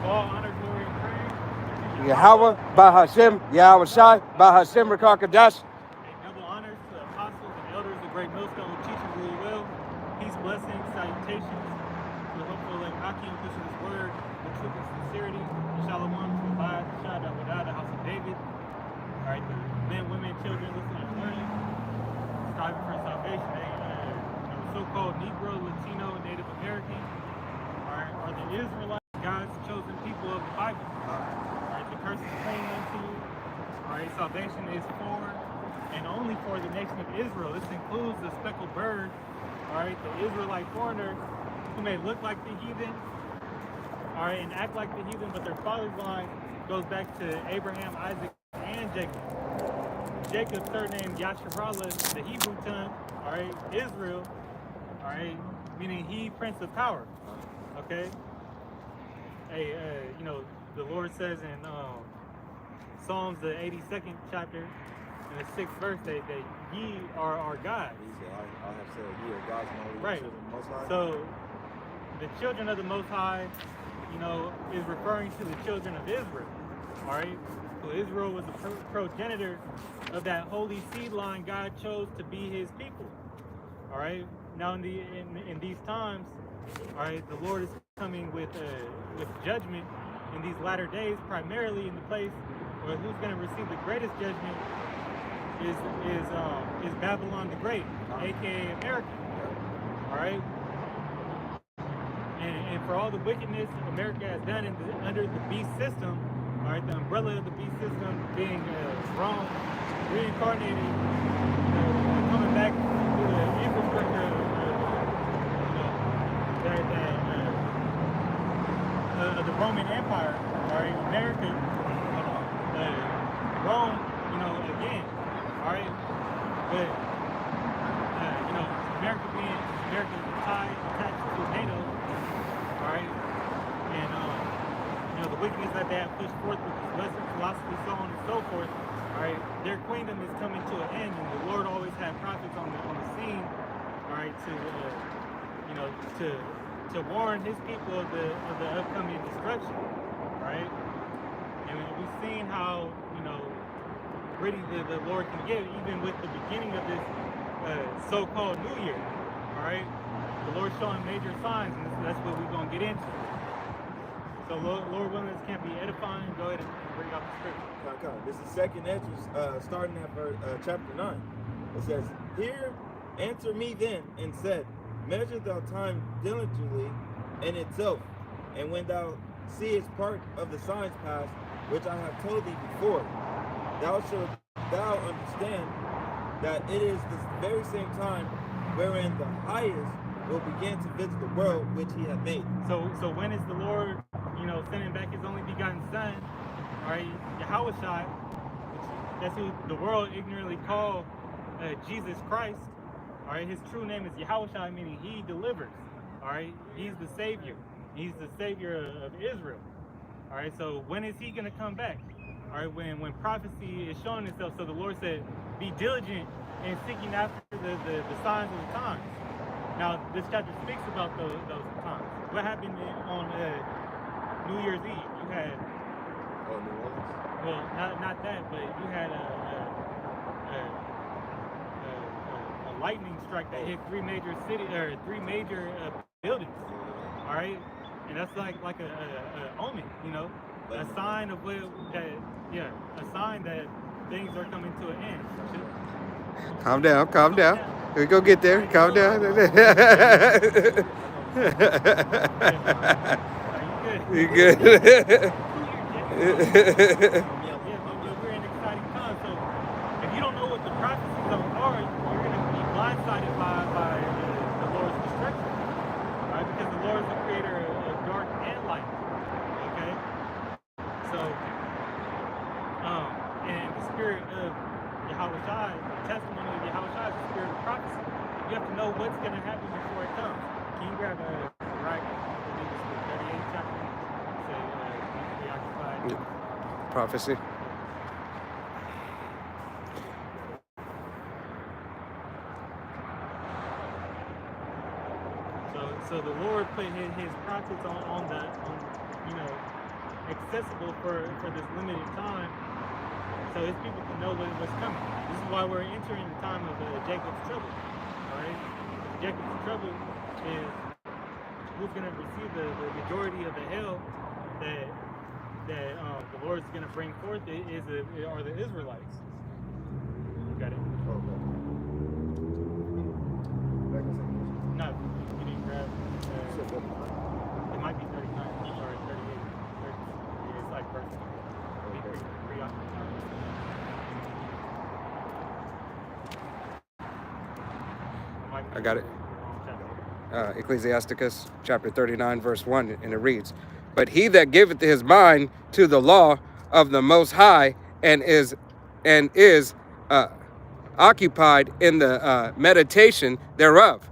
give all honor, glory, and praise to Yahweh, Bahashem, Yahweh Shai, Bahashem, Rakakadash. A double honors to the apostles and elders, the great millstone who teach and rule well. Peace, blessings, salutations to the hopeful elect Akim, pushing his word with truth and sincerity. Shalom to Abad, Shad, Abadah, the house of David. All right, the men, women, children listening and learning, striving for salvation. So-called Negro, Latino, and Native American are the Israelites, God's chosen people of the Bible. All right, the curse is plain unto you. All right, salvation is for and only for the nation of Israel. This includes the speckled bird, all right, the Israelite foreigner who may look like the heathen, all right, and act like the heathen, but their father's line goes back to Abraham, Isaac, and Jacob. Jacob's third name, Yasharallah, the Hebrew tongue, all right, Israel, all right, meaning he, Prince of Power, okay? Hey, you know, the Lord says in Psalms, the 82nd chapter, in the 6th verse, that ye are our God. He said, I have said, ye are God's and only Right. children of the Most High. So, the children of the Most High, you know, is referring to the children of Israel, all right? So Israel was the progenitor of that holy seed line God chose to be his people, all right? Now, in these times, all right, the Lord is coming with judgment in these latter days, primarily in the place where who's going to receive the greatest judgment is Babylon the Great, aka America. All right, and for all the wickedness America has done under the beast system, all right, the umbrella of the beast system being Rome reincarnated, coming back to the infrastructure. Of the Roman Empire, all right, America, Rome, you know, again, all right, but you know, America tied, attached to NATO, all right, and you know, the wickedness that they have pushed forth with this Western philosophy, so on and so forth, all right, their kingdom is coming to an end, and the Lord always had prophets on the scene, all right, to you know, to warn his people of the upcoming destruction, right? And we've seen how, you know, gritty the Lord can get, even with the beginning of this so-called New Year, all right? The Lord's showing major signs, and that's what we're going to get into. So, Lord willing, this can't be edifying. Go ahead and bring out the scripture. This is second entrance, starting at chapter 9. It says, Here answer me then, and said, Measure thou time diligently in itself, and when thou seest part of the signs past, which I have told thee before, thou shalt thou understand that it is this very same time wherein the highest will begin to visit the world which he hath made. So when is the Lord, you know, sending back his only begotten Son, all right, Yahweh Shai, that's who the world ignorantly call Jesus Christ. All right, his true name is Yahushua, meaning he delivers. All right, he's the Savior. He's the Savior of Israel. All right, so when is he going to come back? All right, when prophecy is showing itself. So the Lord said, be diligent in seeking after the signs of the times. Now, this chapter speaks about those times. What happened on New Year's Eve? You had, New Orleans? well, not that, but you had a lightning strike that hit three major buildings. All right, and that's like a omen, you know, a sign of a sign that things are coming to an end. Calm down. We go get there. Calm down. You good? We're in exciting times. So if you don't know what the prophecies are, you're going to be blindsided by the Lord's destruction, right? Because the Lord is the creator of dark and light. Okay, so and the spirit of Yahweh Shai, the testimony of Yahweh Shai is the spirit of prophecy. You have to know what's going to happen before it comes. Can you grab right? I believe it's the 38th chapter. Say, preoccupied. Prophecy. So the Lord put his prophets on accessible for this limited time, so his people can know what's coming. This is why we're entering the time of Jacob's trouble. All right, Jacob's trouble is who's going to receive the majority of the hell that the Lord's going to bring forth are the Israelites. You got it? Okay. Back in second. No, you didn't grab. So, It might be 39 or 38. It's like verse. I got it. Ecclesiasticus chapter 39 verse 1, and it reads, "But he that giveth his mind to the law of the Most High and is occupied in the meditation thereof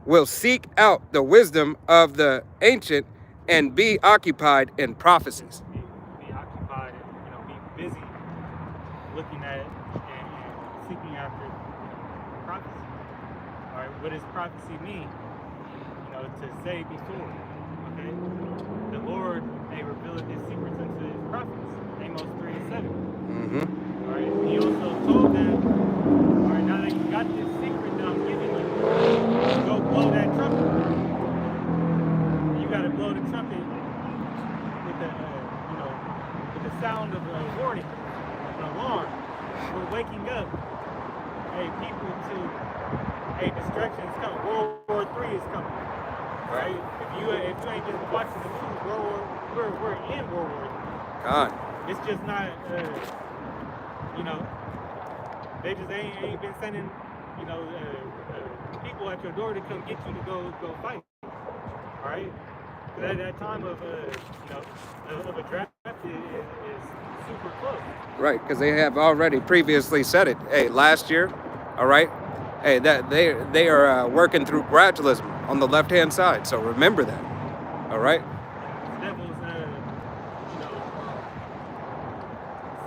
will seek out the wisdom of the ancient and be occupied in prophecies." Be occupied and be busy looking at and seeking after prophecy. All right, what does prophecy mean? To say before, okay? The Lord may reveal his secrets unto his prophets. Amos 3:7. Mm-hmm. All right. He also told them, all right, now that you got this secret that I'm giving you, go blow that trumpet. You got to blow the trumpet with the sound of a warning, an alarm. We're waking up. Hey, people, destruction is coming. World War III is coming. Right? If you ain't just watching the news, we're in World War III. God. It's just not, they just ain't been sending, people at your door to come get you to go fight. All right? That time of a draft is super close. Right, because they have already previously said it. Hey, last year, all right. Hey, that they are working through gradualism on the left-hand side. So remember that. All right. The devil's,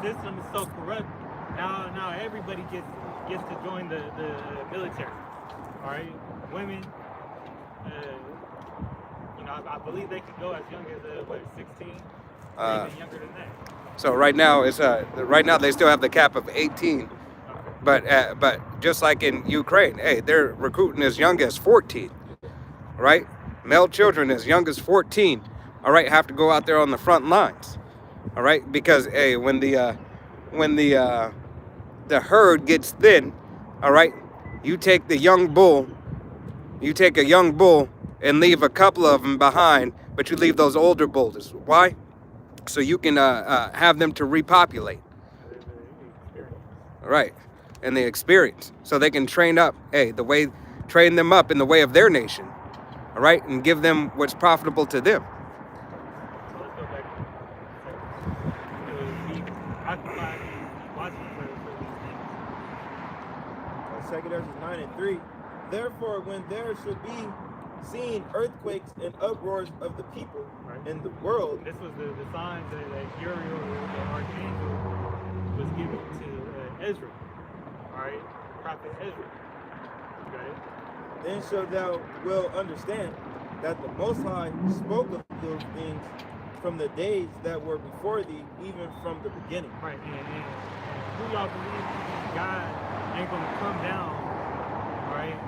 system is so corrupt. Now everybody gets to join the military. All right, women. I believe they can go as young as 16, or even younger than that. So right now they still have the cap of 18. But just like in Ukraine, hey, they're recruiting as young as 14, right? Male children as young as 14, all right, have to go out there on the front lines, all right? Because hey, when the herd gets thin, all right, you take a young bull and leave a couple of them behind, but you leave those older bulls. Why? So you can have them to repopulate, all right? And the experience, so they can train them up in the way of their nation, all right, and give them what's profitable to them. So let's go back. Be occupied and watching for these things. 2 Ezra 9:3. Therefore, when there should be seen earthquakes and uproars of the people in the world. This was the signs that Uriel, the archangel, was given to Ezra. Alright, prophet Ezra. Okay. Then shalt thou well understand that the Most High spoke of those things from the days that were before thee, even from the beginning. Right, and who y'all believe God ain't gonna come down, alright,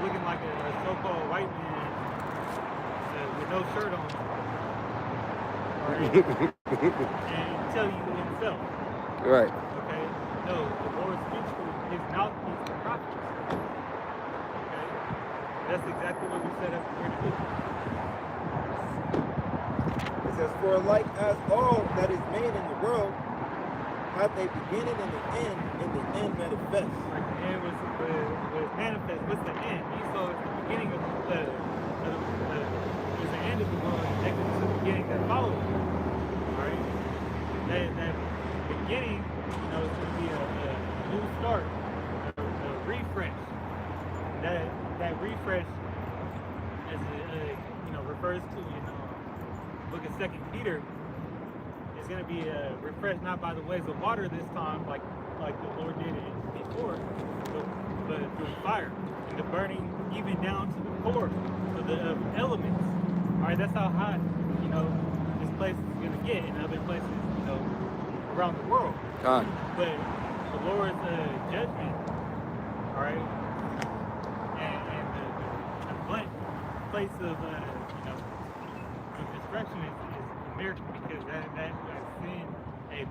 looking like a so-called white man with no shirt on, alright, and tell you himself. Right. Okay? No, the Lord speaks through his mouthpiece, the prophets. Okay? That's exactly what we set up here to do. It says, for like as all that is made in the world hath a beginning and an end, and the end manifest. Like the end was manifest. What's the end? So it's the beginning of it's the end of the world, and it's the beginning that follows it. Alright? That beginning, it's going to be a new start, a refresh. That refresh, as it refers to in book of 2 Peter, is going to be refreshed not by the waves of water this time, like the Lord did it before, but through fire and the burning even down to the core of the elements. All right, that's how hot this place is gonna get in other places, you know, around the world. God. But the Lord's judgment, all right, and the blank place of you know, of destruction is America, because that sin, as you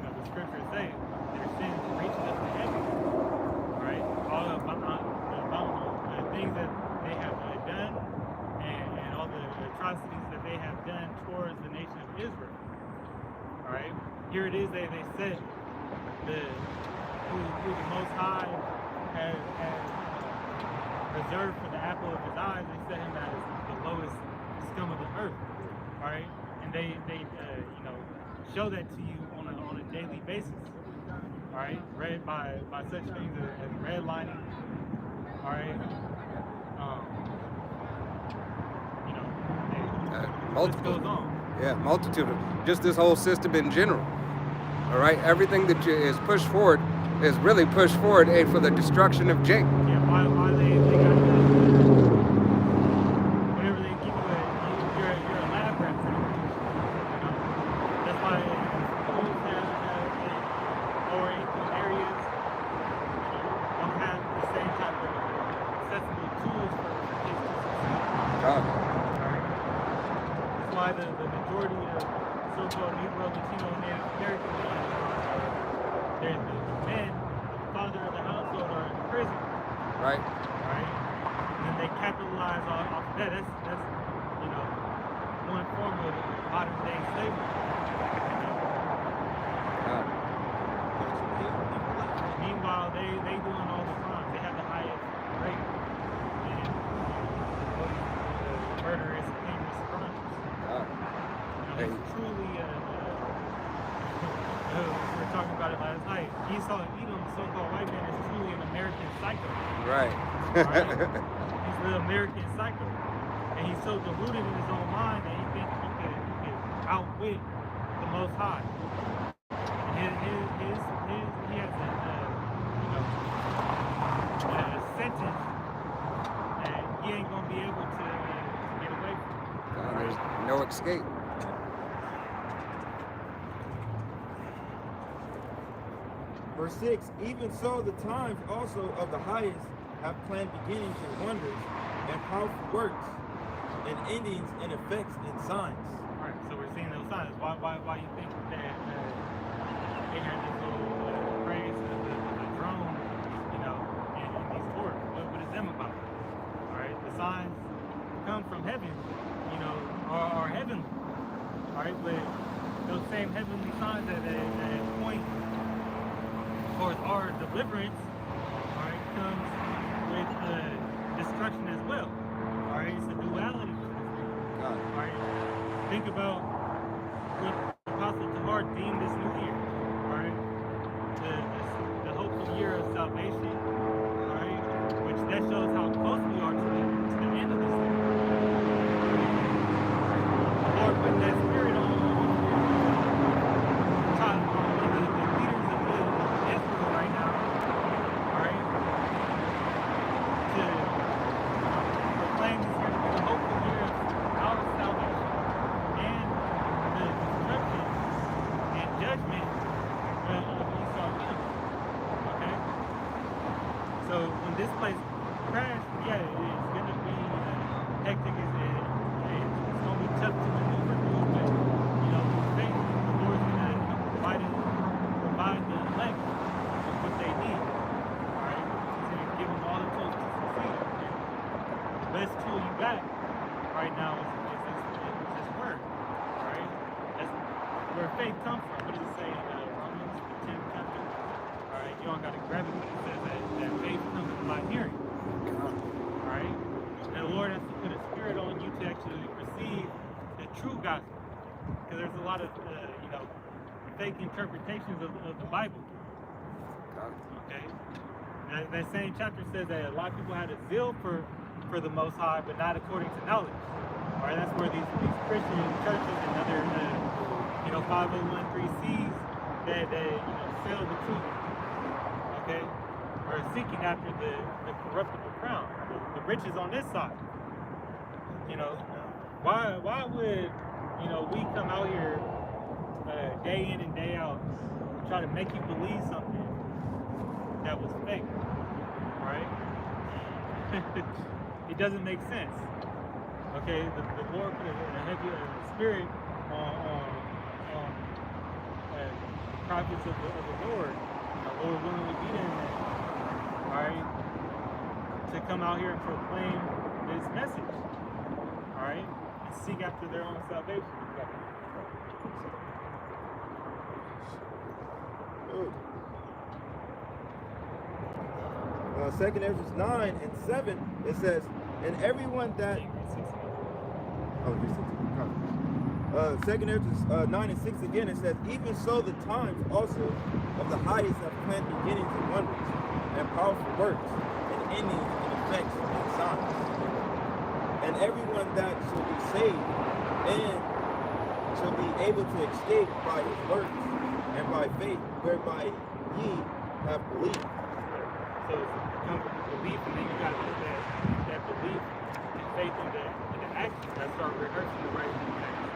know, the scriptures say, their sins reaching up to heaven, all right, all the things that they have done, and all the atrocities that they have done towards the nation of Israel. All right, here it is. They said who the Most High has reserved for the apple of his eyes. They set him as the lowest scum of the earth. All right, and they you know, show that to you on a daily basis. All right, read by such things as redlining. All right, you know, the list Multiple. goes on. Yeah, multitude of just this whole system in general. All right, everything that is pushed forward is really pushed forward for the destruction of Jake. Yeah, why they got whatever they give you, you're a lab rat for them. You know, that's why schools have lower income areas, you know, don't have the same type of accessible tools for kids to succeed. God. Alright. That's why the majority of so-called Negro, Latino, and Native American men, the men, the father of the household, are in prison. Right. Right? And then they capitalize off of that. That's you know, one form of modern day slavery. You know? God. Meanwhile, they doing all the crimes. They have the highest rate in murderous, heinous crimes. God. You know, Hey. it's truly we were talking about it last night. Esau and Edom, the so-called white man, is truly an American psycho. Right. Right? He's the American psycho. And he's so deluded in his own mind that he thinks he can outwit the Most High. And he has a sentence that he ain't going to be able to get away from. God, there's no escape. Verse 6, even so the times also of the highest have planned beginnings and wonders and powerful works and endings and effects and signs. Right, so we're seeing those signs. Why you think that they had this little phrase, the drone, you know, in these words? What is them about? All right, the signs come from heaven, you know, are heavenly. All right, but those same heavenly signs that point towards our deliverance, all right, comes with destruction as well. All right, it's a duality. God. All right, think about what Apostle Tamar deemed this new year. All right, the hopeful year of salvation. All right, which that shows how close we are to the end of this thing. The Lord put that spirit on the leaders of Israel right now. All right, to proclaim this year to be the hopeful year of our salvation and the destruction and judgment of Esau and Edom. Okay? So when this place crashed, yeah, it's going to be hectic. It's going to be tough to maneuver through, but, you know, faith, the Lord's going to provide the elect with what they need. All right? He's going to give them all the tools to succeed. And the best tool you got right now is this word. All right? That's where faith comes from. What does it say in Romans, the 10th chapter? All right? You don't got to grab it, but it says that faith comes by hearing. All right? And the Lord has to put a spirit on you to actually receive the true gospel. Because there's a lot of, you know, fake interpretations of the Bible. God. Okay? That same chapter says that a lot of people had a zeal for the Most High, but not according to knowledge. All right? That's where these Christian churches and other, you know, 501(c)(3)s that you know, sell the truth. Okay? Or seeking after the corruptible crown, the riches on this side. You know, why would you know, we come out here day in and day out, try to make you believe something that was fake, right? It doesn't make sense. Okay, the Lord put a heavy spirit on prophets of the Lord. The Lord willingly be there, all right, to come out here and proclaim this message, all right, and seek after their own salvation. Second Ezra 9 and 7, it says, and everyone that Second Ezra 9 and 6 again, it says, even so the times also of the highest have planned beginnings and wonders, and powerful works, and endings and effects and signs. And everyone that shall be saved and shall be able to escape by his works and by faith, whereby ye have believed. So it comes with belief, and then you got to put that belief and faith into action. That's start rehearsing the righteous acts.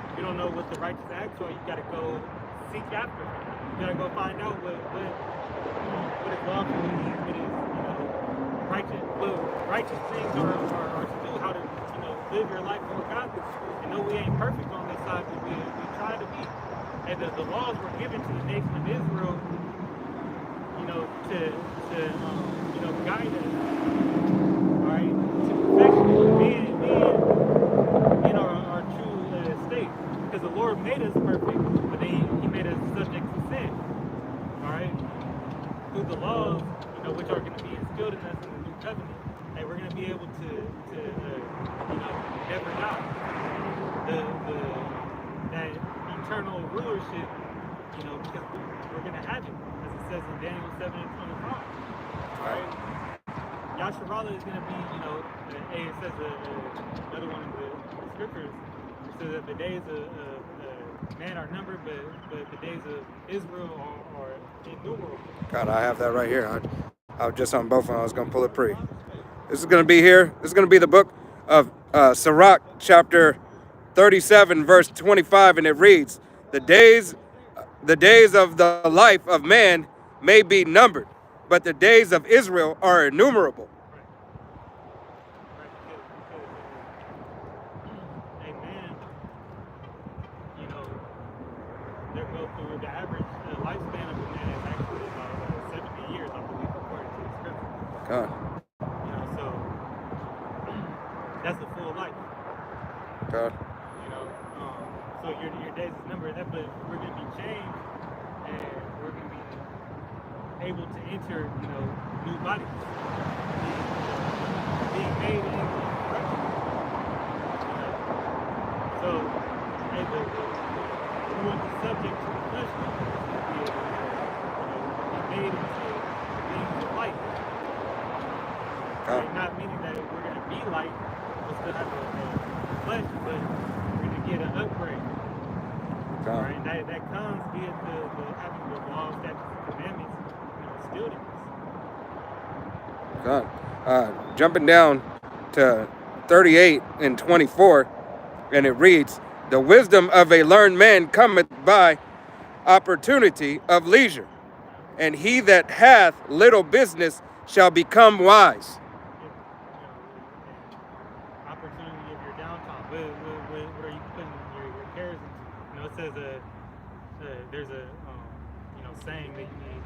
If you don't know what the righteous acts are, you got to go seek after them. You got to go find out what is lawful, what is, you know, righteous, what righteous things are to do, how to, you know, live your life for God. And know we ain't perfect on this side, but we try to be. And the laws were given to the nation of Israel, you know, to you know, guide us, all right, to perfection, being in our true state. Because the Lord made us perfect, but then He made us subject to sin, all right, through the laws, you know, which are going to be instilled in us in the new covenant, and we're going to be able to you know, never die. That eternal rulership, you know, because we're going to have it, as it says in Daniel 7 and 25. Right? Yasharallah is going to be, you know, it says another one of the scriptures, it says that the days of man are numbered, but the days of Israel are innumerable. God, I have that right here. I was just on both of them. I was going to pull it pre. This is going to be here. This is going to be the book of Sirach, chapter 37, verse 25, and it reads, the days of the life of man may be numbered, but the days of Israel are innumerable. Amen. You know, they go through the average lifespan of a man is actually about 70 years, I believe, according to the scripture. God. You know, so that's a full life. God. You know, so your days is numbered, but we're going to be changed, and we're going to be able to enter, you know, new bodies, being made in Christ. You know, so as we won't be subject to the flesh, we'll be able to, you know, be made into beings of light. Right? Not meaning that we're going to be light, we'll still have a flesh, but we're going to get an upgrade. Right? And that comes via the having the laws, statutes, and commandments, you know, instilled in us. God. Jumping down to 38 and 24, and it reads, the wisdom of a learned man cometh by opportunity of leisure, and he that hath little business shall become wise. Opportunity of your downtime. What are you putting your cares into? You know, it says there's a you know, saying that you need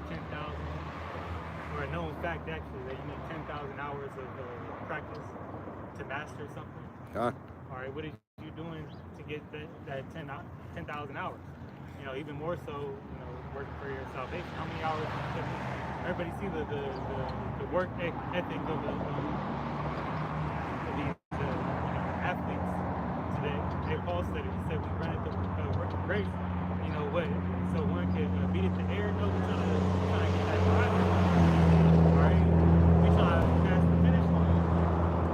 10,000, or a known fact actually, that you need 10,000 hours of practice to master something. God. All right, what are you doing to get that 10,000 hours? You know, even more so, you know, working for your salvation. How many hours do you put in? Everybody see the work ethic of these athletes today. Paul said it. He said we run at the race. You know what? So one can beat it to air. No, we're trying to get that drive. All right, we trying to pass the finish line.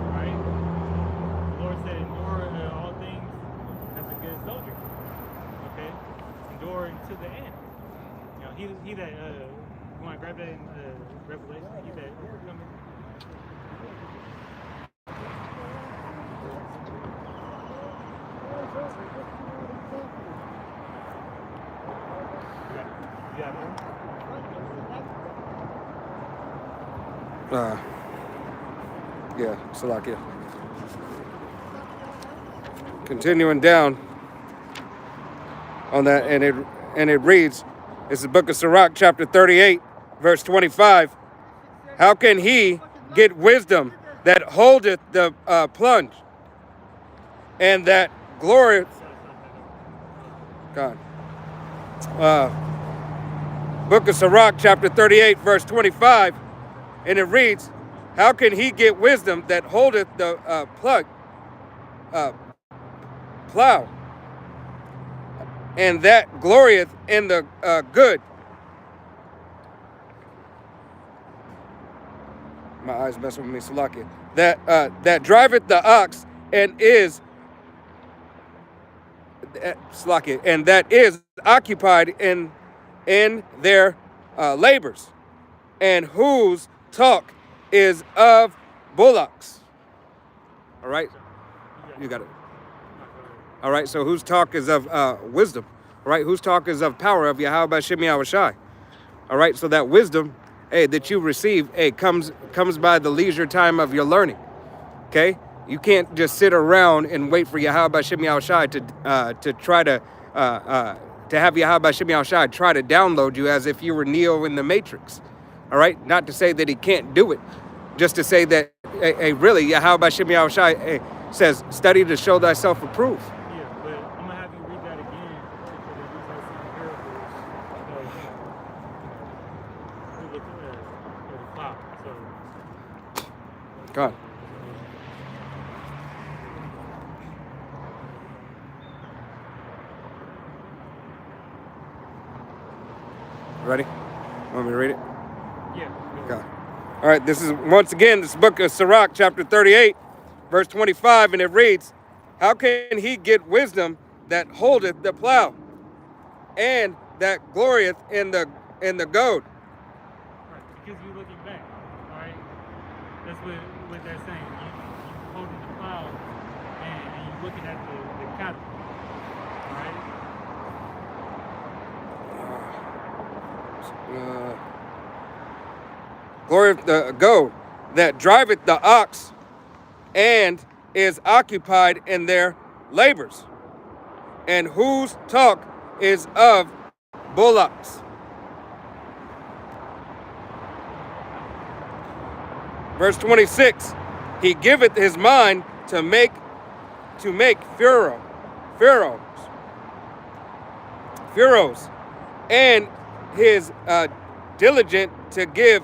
All right. The Lord said, endure all things as a good soldier. Okay, endure until the end. You know, he that you want to grab that in Revelation. He that overcometh. Yeah, man. Yeah, Salakia. Continuing down on that, and it reads, it's the book of Sirach, chapter 38, verse 25. How can he get wisdom that holdeth the plunge, and that glory? God. Book of Sirach, chapter 38, verse 25, and it reads, how can he get wisdom that holdeth the plow, and that glorieth in the good? My eyes messing with me, Salakia. That driveth the ox and is Salakia, and that is occupied in their labors, and whose talk is of bullocks. All right, you got it. All right, so whose talk is of wisdom? All right, whose talk is of power of Yahweh B'Shem Yahushai? All right, so that wisdom, hey, that you receive, hey, comes by the leisure time of your learning. Okay, you can't just sit around and wait for Yahweh B'Shem Yahushai to try to have Yahweh B'Shem Yahushai try to download you as if you were Neo in the Matrix. All right, not to say that he can't do it, just to say that, hey, really, Yahweh B'Shem Yahushai, hey, says, study to show thyself approved. Yeah, but I'm gonna have you read that again because it looks like some parables. We look at the clock, so. God. Ready? Want me to read it? Yeah. God. All right, this is, once again, this book of Sirach, chapter 38, verse 25, and it reads, how can he get wisdom that holdeth the plow, and that glorieth in the goad? Right, because you're looking back, all right? That's what they're saying. You holding the plow, and you're looking at the cattle, all right? Glorieth the goad, that driveth the ox, and is occupied in their labors, and whose talk is of bullocks. Verse 26, he giveth his mind to make furrows, and his diligent to give,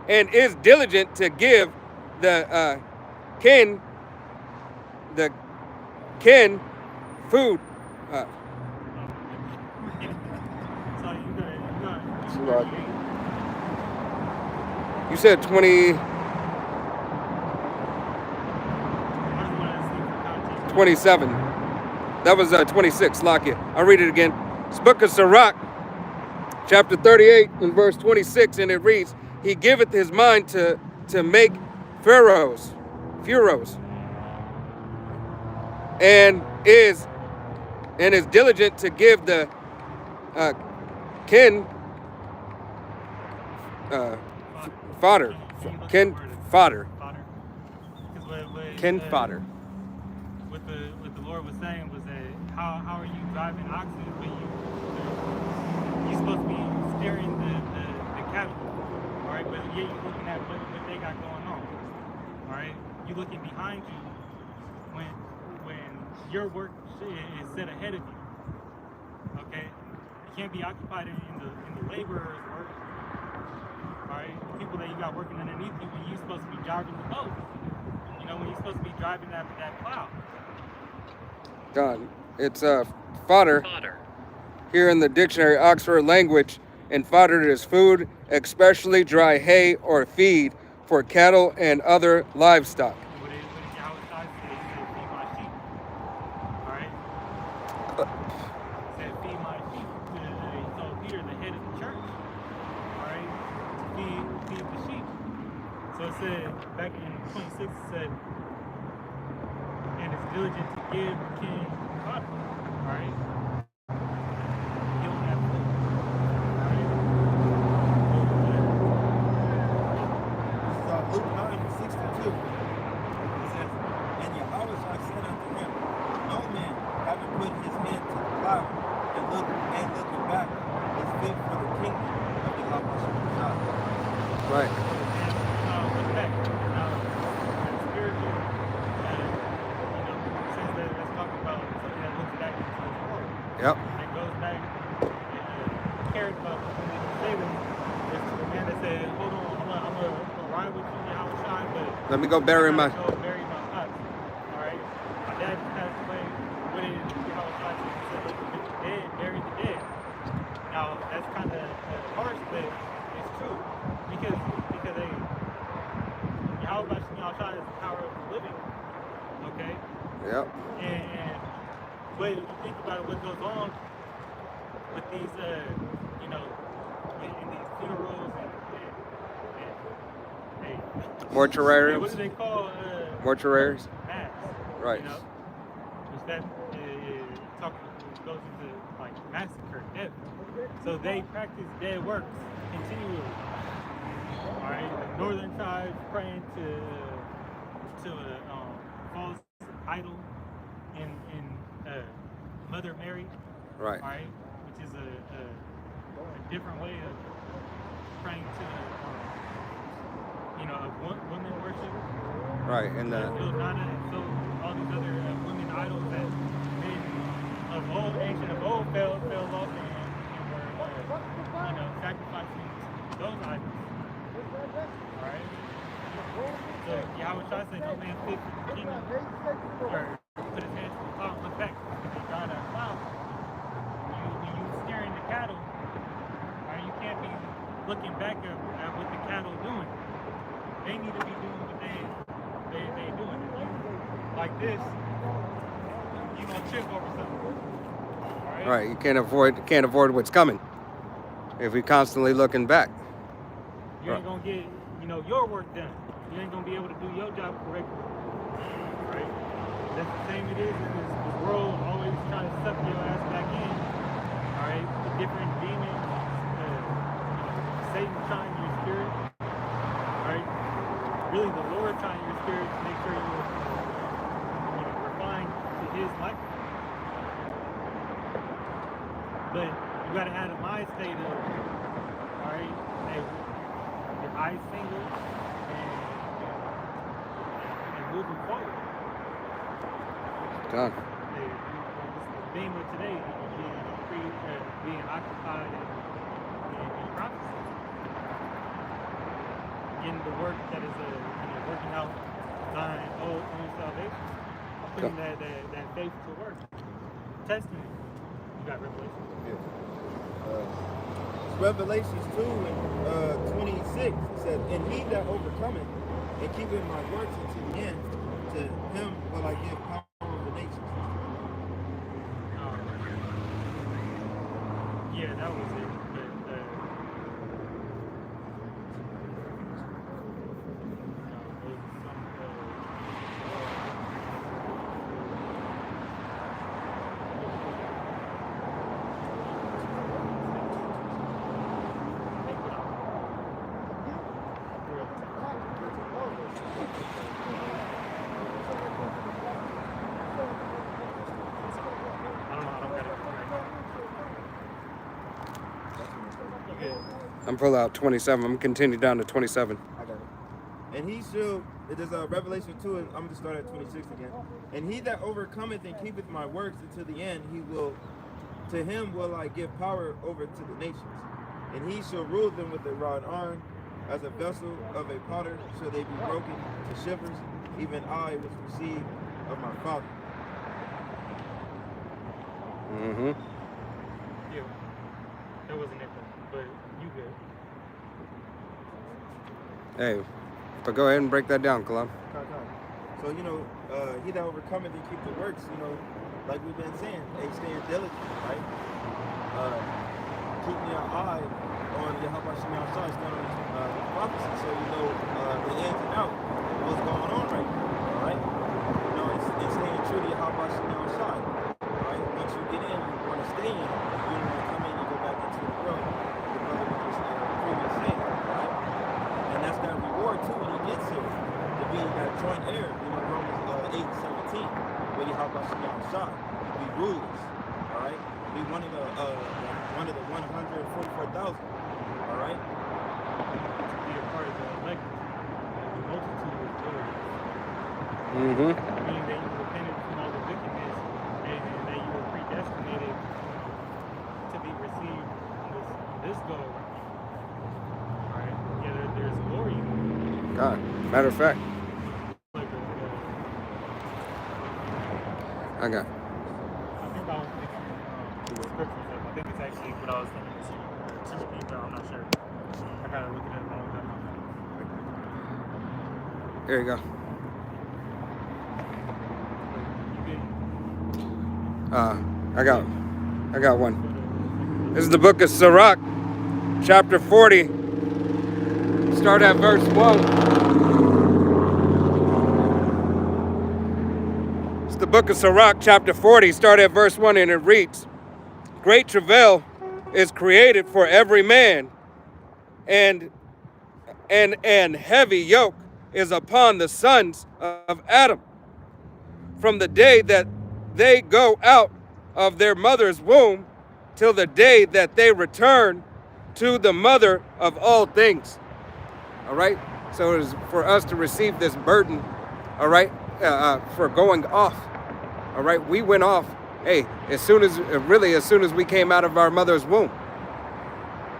and is diligent to give the kin food. So you got You said 20, I just want to see for context. 27. That was 26, Lakia. I'll read it again. It's book of Sirach, chapter 38 and verse 26, and it reads, he giveth his mind to make furrows, and is diligent to give the fodder. What the Lord was saying was that how are you driving oxen when you're supposed to be steering the cattle, all right? But yet you're looking at what they got going on, all right? You're looking behind you when your work is set ahead of you, okay? You can't be occupied in the laborer's work, all right? People that you got working underneath you when you're supposed to be driving the boat. When you're supposed to be driving that plow. God, it's fodder. Here in the dictionary, Oxford language, and fodder is food, especially dry hay or feed for cattle and other livestock. What did Yahweh say? He said, feed my sheep. All right? He said, feed my sheep. He told Peter, the head of the church, all right, to feed the sheep. So it said, back in 26, it said, and it's diligent to give king fodder. Alright? He don't have food. Alright? This is Luke 9:62. It says, and Yahweh said unto him, no man, having put his hand to the plow and looking back, is fit for the kingdom of Yahweh. Right. And what's that? Spiritual, since let's talk about something that looks back into the world. Yep. That goes back and cared about when they say this. It's to the man that said, hold on, I'm gonna ride with you, Yahushua, but Let me go bury my. go bury my pops. Alright? My dad just passed away. What did Yahushua say? He said, look, the dead, bury the dead. Now, that's kind of harsh, but it's true. Because hey, Yahushua is the power of the living. Okay? Yep. And when you think about it, what goes on with these, in these funerals and hey, Mortuariums. what do they call Mortuaries. mass? Right. You know, which that goes into like massacre, death. So they practice dead works continually. All right, the northern tribes praying to a false idol in Mother Mary. Right. All right, which is a different way of praying to women worship. Right. And Ilnana, and so all these other women idols that men of old, ancient of old, fell off and were sacrificing those idols. Alright? So Yahushua said, no man fit for the kingdom, or put his hands to the plow and look back. Because God has plow. When you steering the cattle, right, you can't be looking back at what the cattle doing. They need to be doing what they doing. If you like this, you gonna trip over something. Alright? right. You can't avoid what's coming if you're constantly looking back. You ain't gonna get, your work done. You ain't gonna be able to do your job correctly. Right? That's the same it is in this world, always trying to suck your ass back in. Alright? The different demons, Satan trying your spirit. Alright? Really the Lord trying your spirit to make sure you're refined to his likeness. But you gotta have a mind state of, alright, your eyes single and moving forward. Done. The theme of today is being occupied in prophecy. Getting the work that is working out thine own salvation. Putting that faith to work. Testing it. You got Revelation. Revelations 2 and 26, it says, and he that overcometh and keepeth my works unto the end, to him will I give power over the nations. Yeah, that was it. But I'm pull out 27. I'm continue down to 27. I got it. And he shall, it is Revelation 2, and I'm going to start at 26 again. And he that overcometh and keepeth my works unto the end, to him will I give power over to the nations. And he shall rule them with a rod iron, as a vessel of a potter shall they be broken to shivers, even I was received of my Father. Mm-hmm. yeah, that wasn't it, but you good. Hey, but go ahead and break that down, Kalam. So, he that overcometh and keep the works, like we've been saying, hey, staying diligent, right? Keeping your eye on Yahweh Shem outside, staying on the prophecy, so you know the ins and outs of what's going on right now, all right? And staying true to Yahweh Shem outside, all right? Once you get with Yahweh Shai, be rulers, all right? Be one of the 144,000, all right? To be a part of the elect, the multitude of those. Mm-hmm. Meaning that you repented from all the wickedness and that you were predestinated to be received on this go. Alright? Yeah, there's glory in it. God, matter of fact, Like I got. I think I was thinking the scripture stuff. I think it's actually what I was thinking is Timothy, but I'm not sure. I gotta look at it all the time. There you go. You good? I got one. This is the book of Sirach, chapter 40. Start at verse 1. It's the book of Sirach, chapter 40. Start at verse 1, and it reads, "Great travail is created for every man, and heavy yoke is upon the sons of Adam. From the day that they go out of their mother's womb till the day that they return to the mother of all things." All right? So it is for us to receive this burden, all right, for going off. All right? We went off, hey, as soon as we came out of our mother's womb.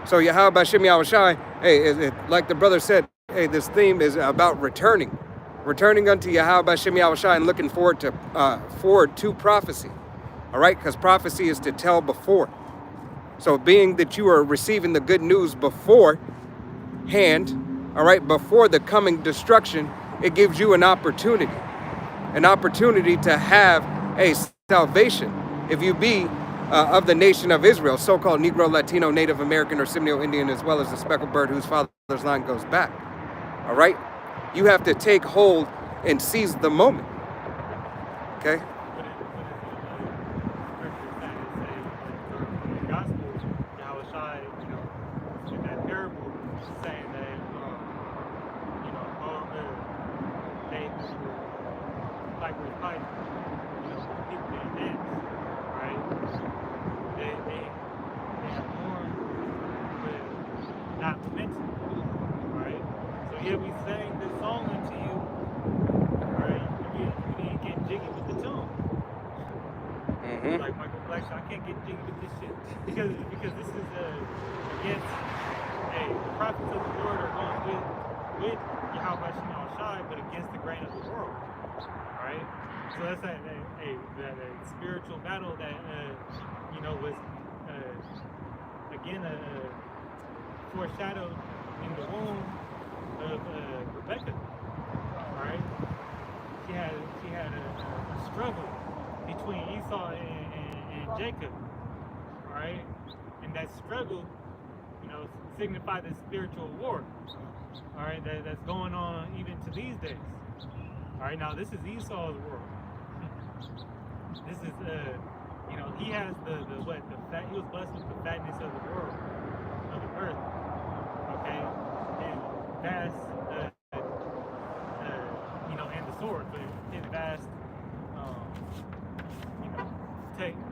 So Yahweh B'Shem Yahushai, hey, like the brother said, hey, this theme is about returning unto Yahweh B'Shem Yahushai and looking forward to prophecy. All right? Because prophecy is to tell before. So being that you are receiving the good news beforehand, all right, before the coming destruction, it gives you an opportunity to have a salvation. If you be of the nation of Israel, so-called Negro, Latino, Native American, or Seminole Indian, as well as the speckled bird whose father's line goes back. All right? You have to take hold and seize the moment. Okay? Like Michael Blackson, I can't get jiggy with this shit because this is against the prophets of the Lord are going with Yahweh Shai, but against the grain of the world. All right, so that's that spiritual battle that was again foreshadowed in the womb of Rebecca. All right, she had a struggle between Esau and Jacob, all right? And that struggle, signified the spiritual war, all right, that's going on even to these days. All right, now this is Esau's world. This is, he has he was blessed with the fatness of the world, of the earth, okay? And vast, and the sword, but his vast,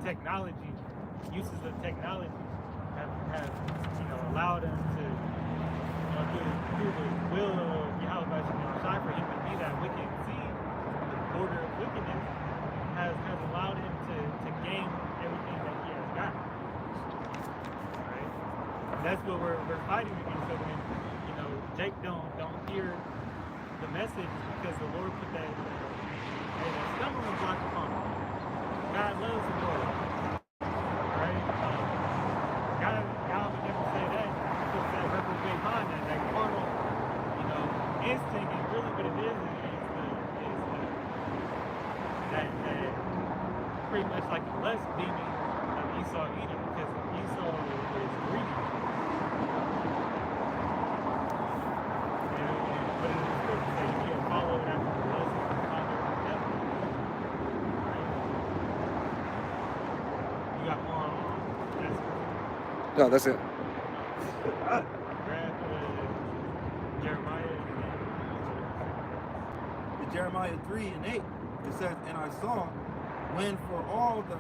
technology, uses of technology have allowed him to, through the will of Yahweh Shai, for him to be that wicked seed, the border of wickedness, has allowed him to gain everything that he has got. Right? And that's what we're fighting against. So when, Jake don't hear the message because the Lord put that stumbling block upon him. God loves the world, right? God would never say that. He puts that reprobate mind, that carnal, instinct, and really what it is that pretty much like the lust demon of Esau Edom, because Esau is greedy. But in the scripture say you can't follow after the lust of the father of the devil. No, that's it. Jeremiah 3:8, it says, "And I saw when for all the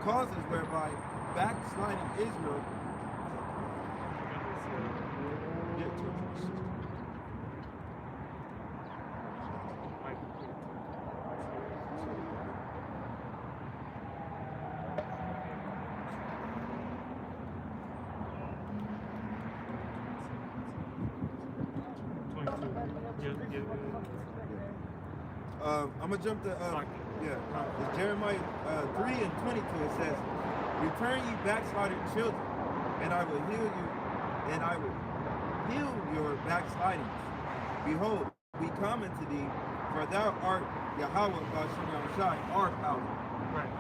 causes whereby backsliding Israel I'm gonna jump to it's Jeremiah 3:22. It says, "Return ye backslided children, and I will heal you, and I will heal your backslidings. Behold, we come unto thee, for thou art Yahweh Bashem Yahushai, our power." Right.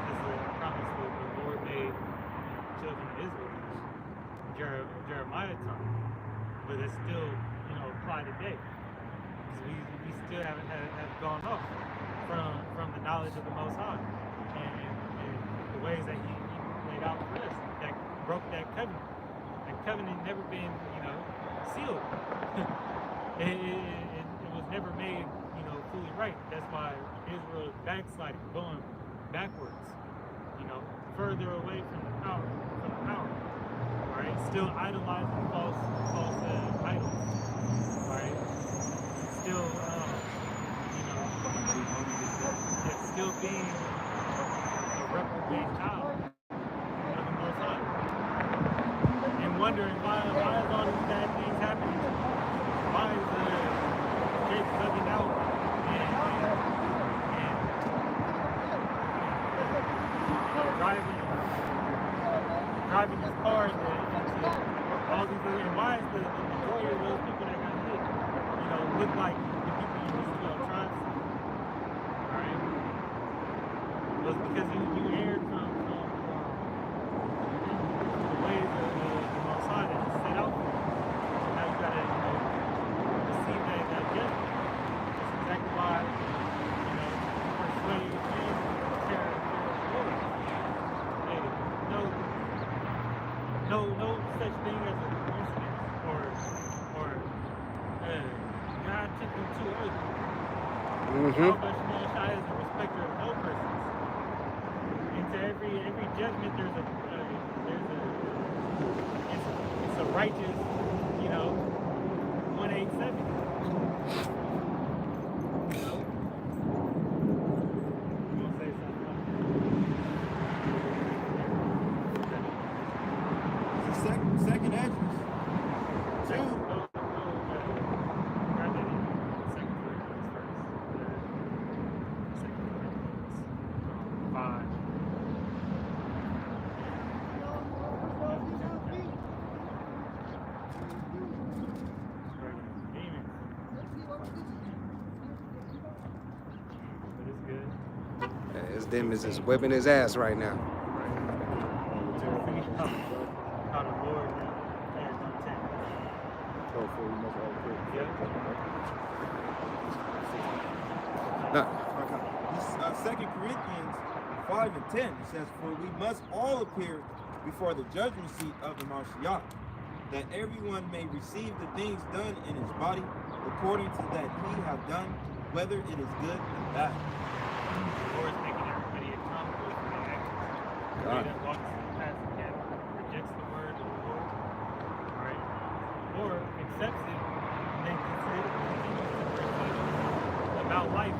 This is a promise that the Lord made the children of Israel in Jeremiah time, but it's still, apply today. We still have gone off from the knowledge of the Most High and the ways that He laid out for us that broke that covenant. That covenant never been, sealed. it was never made, fully right. That's why Israel is backsliding, going backwards, further away from the power. All right, still idolizing false idols. All right, still, still being a reprobate child of the Most High, and wondering why is all these bad things happening? Why is Jake bugging out and driving his car into all these other, and why is the majority of those people that got hit, look like the people you used to tribes? Alright? Well, it's because you erred from the ways of the Most High that He set out for you. So now you gotta, receive that judgment. That's exactly why, persuade and fear of the Lord. Hey, no such thing as a coincidence or God took them too early. Allah Shai is a respecter of no persons. And to every judgment it's a righteous, 187. You gonna say something? It's the second address. His dim is just whipping his ass right now. How the Lord has content. No. 2 Corinthians 5:10, it says, "For we must all appear before the judgment seat of the Mashiach, that everyone may receive the things done in his body according to that he have done, whether it is good or bad." The Lord is making everybody accountable for their actions. Anybody that walks in the path of death rejects the word of the Lord, right? Or accepts it and then continues to pursue about life.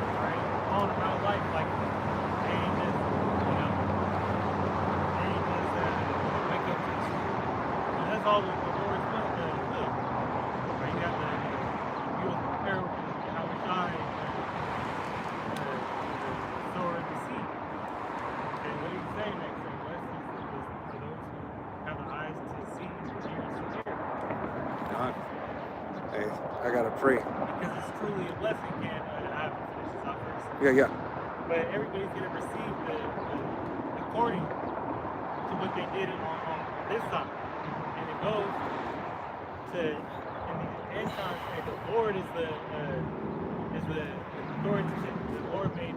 Right? All about life, like they ain't just, wake up to the truth. And that's all the Lord's will. Right? You got the beautiful parable of how we shine. Sword in the sea. And what he's saying next thing, blessed is for those who have the eyes to see and the ears to hear. God. Hey, I gotta pray. Because it's truly a blessing, can I haven't finished this off first. Yeah. But everybody's gonna receive the according to what they did on this side. And it goes to in the end times, the Lord is the authoritative. The Lord made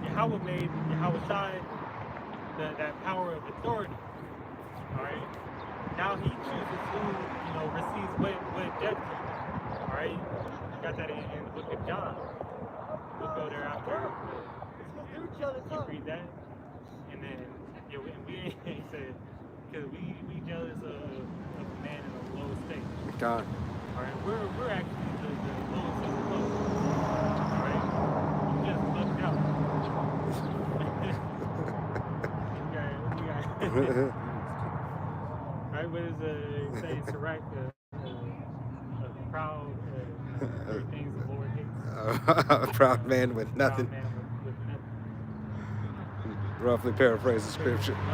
Yahweh made Yahushai that power of authority. Alright? Now he chooses who, receives what judgment. Alright? You got that in the book of John. said, because we jealous of a man in a low state. God. All right, we're actually the lowest of the low. All right, you just fucked out. we got right, what is it saying? Sirach, a proud, three things the Lord hates. A proud man with nothing. Proud man with nothing. Roughly paraphrase the scripture. Who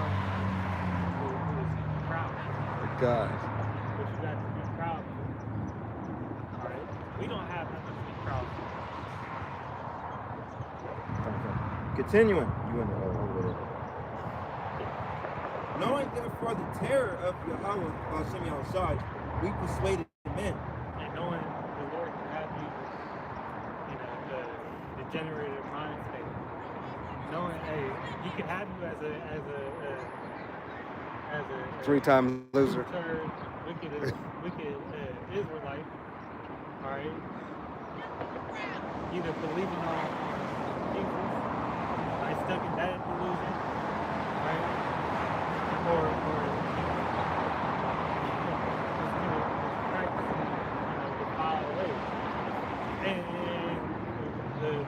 is proud. God. But you got to be proud. All right, we don't have nothing to be proud of. Continuing. You want to knowing therefore the terror of Yahweh, Hashem Yahushai, we persuaded men. And knowing the Lord can have you, the degenerated mind state. Knowing, hey, He can have you as a Three-time loser. turd, wicked Israelite. All right, either believing on Jesus, like stuck in that delusion, right? Or the foul way. And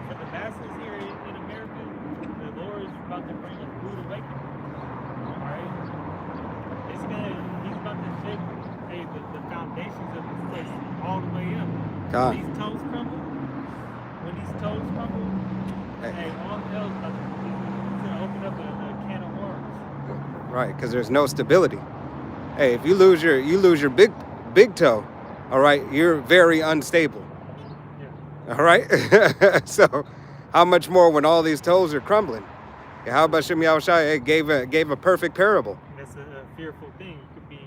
for the masses here in America, the Lord is about to bring a rude awakening. Alright? He's about to shake the foundations of this place all the way up. God. When these toes crumble, hey, all hell's about to he's gonna open up a can of worms. Right, because there's no stability. Hey, if you lose your big toe, all right, you're very unstable. Yeah. All right? So how much more when all these toes are crumbling? Yeah, how about Shem Yahushai gave a perfect parable? That's a fearful thing. You could be,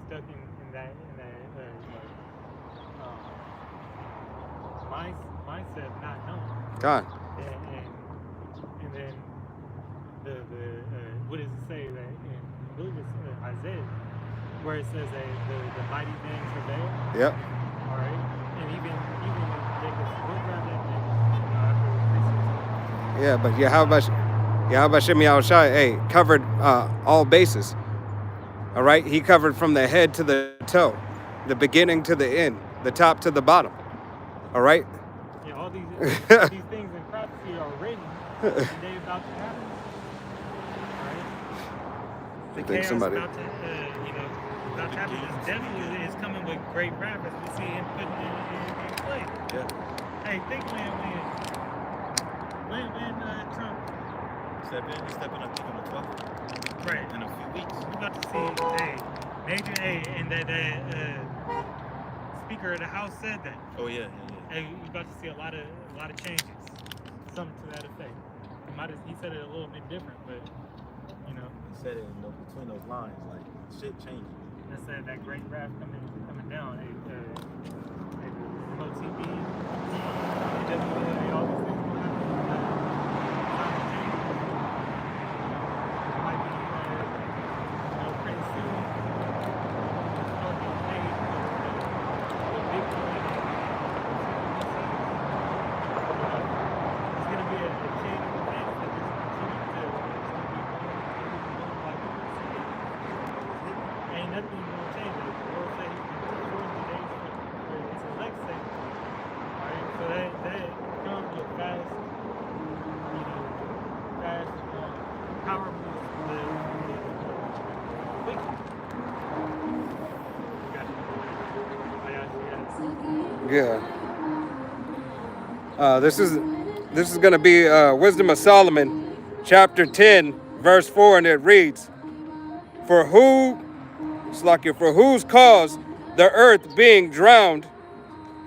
stuck in that mindset of not knowing. God. And then the what does it say that in I believe it's Isaiah where it says that the mighty man travail. Yep. All right, and even when Jacob looked around that, after Yeah, but how about Shem Yahushai? Hey, covered all bases. All right, he covered from the head to the toe, the beginning to the end, the top to the bottom. All right. yeah, all these things in prophecy are written, and they about to happen. The think chaos somebody- about to happen. This devil is coming with great wrath as we see him putting in play. Yeah. Hey, think when Trump, He's stepping up on the 12th. right, In a few weeks. we're about to see, and that Speaker of the House said that. Oh yeah. Hey, we're about to see a lot of changes, something to that effect. He said it a little bit different, but He said it between those lines, like shit changing. that said that great wrath coming down. Flow TV, AWA, all these things will happen. It might be, pretty soon. Start getting paid for big money. It's gonna be a chain of events that just continue to ain't nothing gonna change it. The Lord said He's gonna shorten the days for His elect's sake. Alright, so that comes with fast, powerful, the wicked. Yeah. This is going to be Wisdom of Solomon, chapter 10, verse 4, and it reads, For whose cause the earth being drowned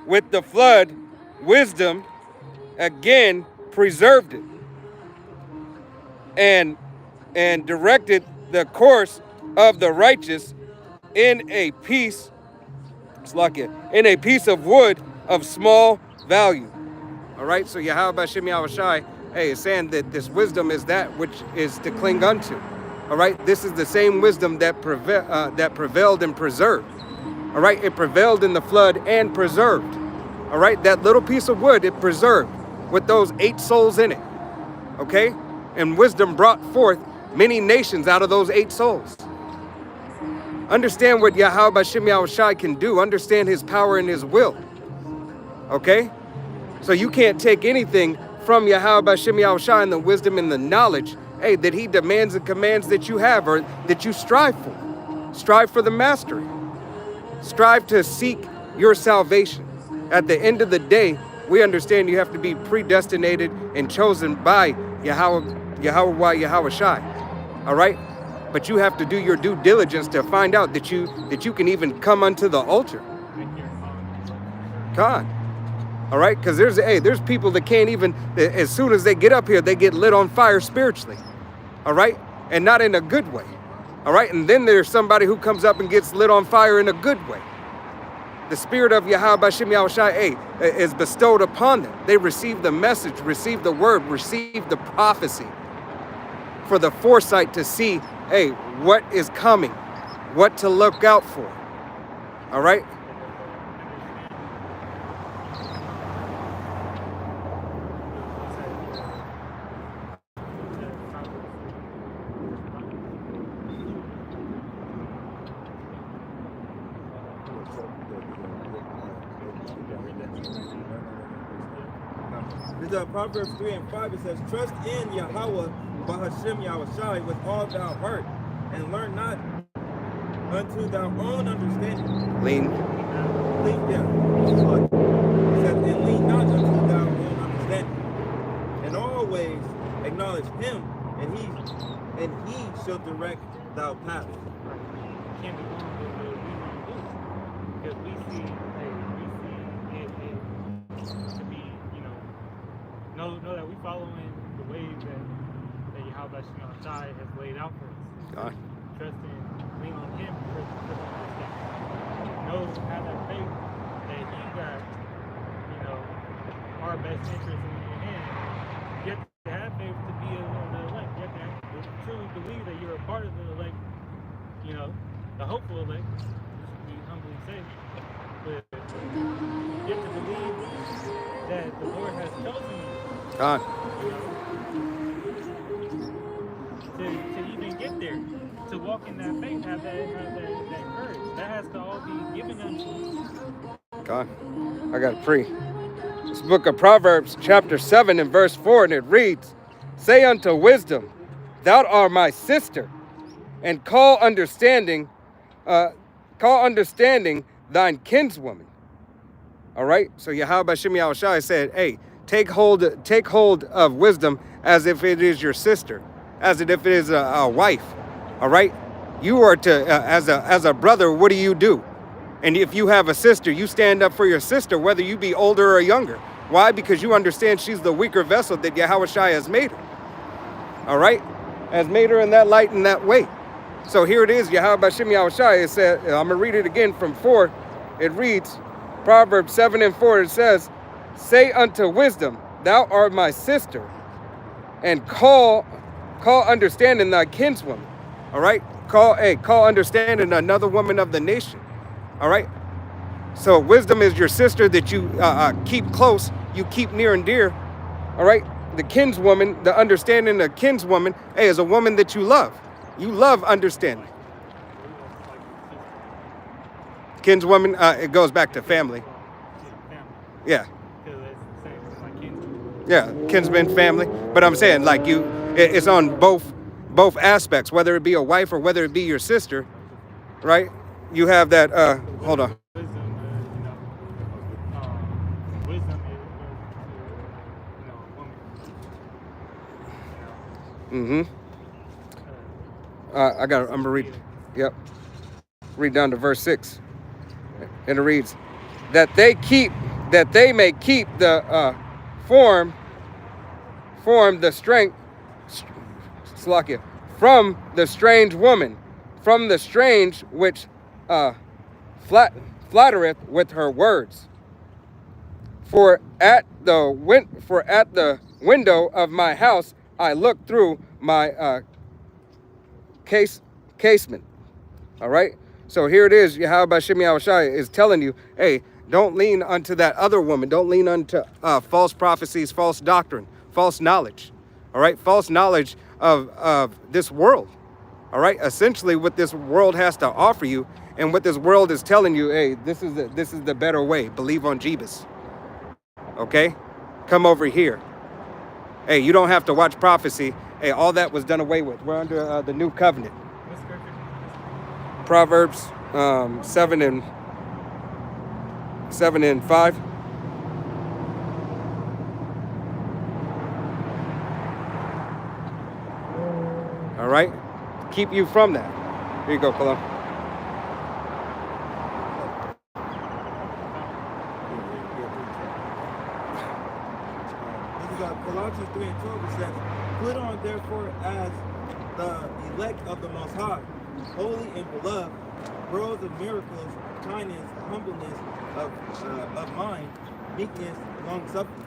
with the flood, wisdom again preserved it, and directed the course of the righteous in a piece of wood of small value. All right, so Yahweh Shem Yahushai, hey, is saying that this wisdom is that which is to cling unto. All right, this is the same wisdom that prevailed and preserved. All right, it prevailed in the flood and preserved. All right, that little piece of wood, it preserved with those 8 souls in it. Okay, and wisdom brought forth many nations out of those 8 souls. Understand what Yahweh B'Shem Yahushai can do. Understand his power and his will. Okay? So you can't take anything from Yahweh B'Shem Yahushai and the wisdom and the knowledge, hey, that he demands and commands that you have or that you strive for. Strive for the mastery. Strive to seek your salvation. At the end of the day, we understand you have to be predestinated and chosen by Yahweh Shai. All right? But you have to do your due diligence to find out that you can even come unto the altar. God. All right? Because there's people that can't even, as soon as they get up here, they get lit on fire spiritually. All right? And not in a good way. All right? And then there's somebody who comes up and gets lit on fire in a good way. The spirit of Yahweh B'Shem Yahushai is bestowed upon them. They receive the message, receive the word, receive the prophecy for the foresight to see, hey, what is coming, what to look out for. All right? Proverbs 3 and 5, it says, trust in Yahweh B'Hashem Yahushai with all thou heart, and learn not unto thy own understanding. Lean, yeah. It says, and lean not unto thy own understanding. And always acknowledge him, and he shall direct thy path. Can't be wrong with what we want to do. Because we see it to be, know that we following the ways that Yahweh Shai has laid out for us. God. Trust in, lean on him for understanding. Know, have that faith that he got, our best interest in your hand. You have to have faith to be of the elect. You have to truly believe that you're a part of the elect, the hopeful elect, which we humbly say. But you have to believe that the Lord has chosen you. God. To even get there, to walk in that faith, have that courage. That has to all be given unto you. God. I got to pray. This book of Proverbs, chapter 7 and verse 4, and it reads, say unto wisdom, thou art my sister, and call understanding thine kinswoman. All right? So Yahweh B'Shem Yahushai said, hey, take hold of wisdom as if it is your sister, as if it is a wife. All right? You are to, as a brother, what do? And if you have a sister, you stand up for your sister, whether you be older or younger. Why? Because you understand she's the weaker vessel that Yahweh Shai has made her. All right? Has made her in that light, in that way. So here it is, Yahweh B'Shem Yahushai. It said, I'm going to read it again from 4. It reads, Proverbs 7 and 4, it says, say unto wisdom, thou art my sister, and call understanding thy kinswoman. All right? Call understanding another woman of the nation. All right? So wisdom is your sister that you keep close, you keep near and dear. All right? The kinswoman, the understanding of kinswoman, is a woman that you love. You love understanding. Kinswoman, it goes back to family. Yeah. Yeah, kinsman, family. But I'm saying, like, it's on both aspects, whether it be a wife or whether it be your sister, right? You have that, hold on. Mm-hmm. I'm going to read, yep. Read down to verse 6. And it reads, that they may keep the form the strength, Slakia, from the strange woman, from the strange which flattereth with her words. For at the window of my house I look through my casement. All right. So here it is. Yahweh B'Shem Yahushai is telling you, hey, don't lean unto that other woman. Don't lean unto false prophecies, false doctrine, false knowledge. All right. False knowledge of this world. All right, essentially what this world has to offer you, and what this world is telling you, hey, this is the better way. Believe on Jesus. Okay, come over here. Hey, you don't have to watch prophecy. Hey, all that was done away with. We're under the new covenant. What scripture? Proverbs 7 and 5. All right, keep you from that. Here you go, Cologne. This is Colossians 3 and 12. It says, "Put on therefore as the elect of the Most High, holy and beloved, pearls of miracles, kindness, humbleness of mind, meekness, long suffering."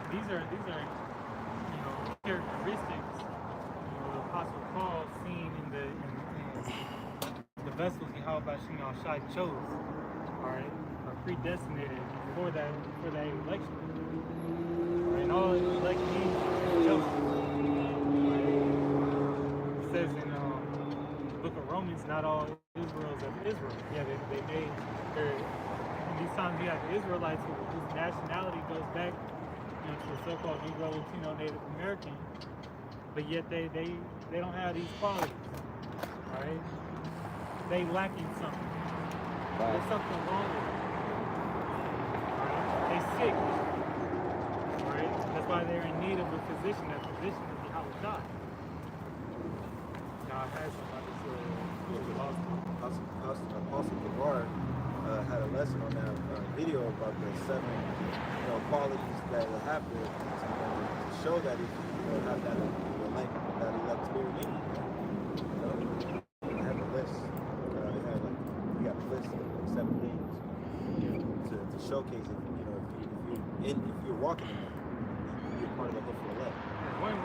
These are characteristics the Apostle Paul seen in the vessels Yahweh Shai chose, all right, are predestinated for that election. Right? And all elect means is chosen. Right? It says in the book of Romans, not all Israel's of Israel. Yeah, they made their, in these times we have the Israelites whose nationality goes back to the so-called Negro, Latino, Native American, but yet they don't have these qualities, right? They lacking something. There's something wrong with them. Right? They sick, right? That's why they're in need of a physician. That physician is Yahweh God. Now I had somebody who was lost. Apostle Gavar had a lesson on that video about the 7 qualities that you have to show that if you have that elect spirit in you. They had a list. We got a list of 7 things to showcase it. If you're walking in it, you're part of the hopeful elect. One is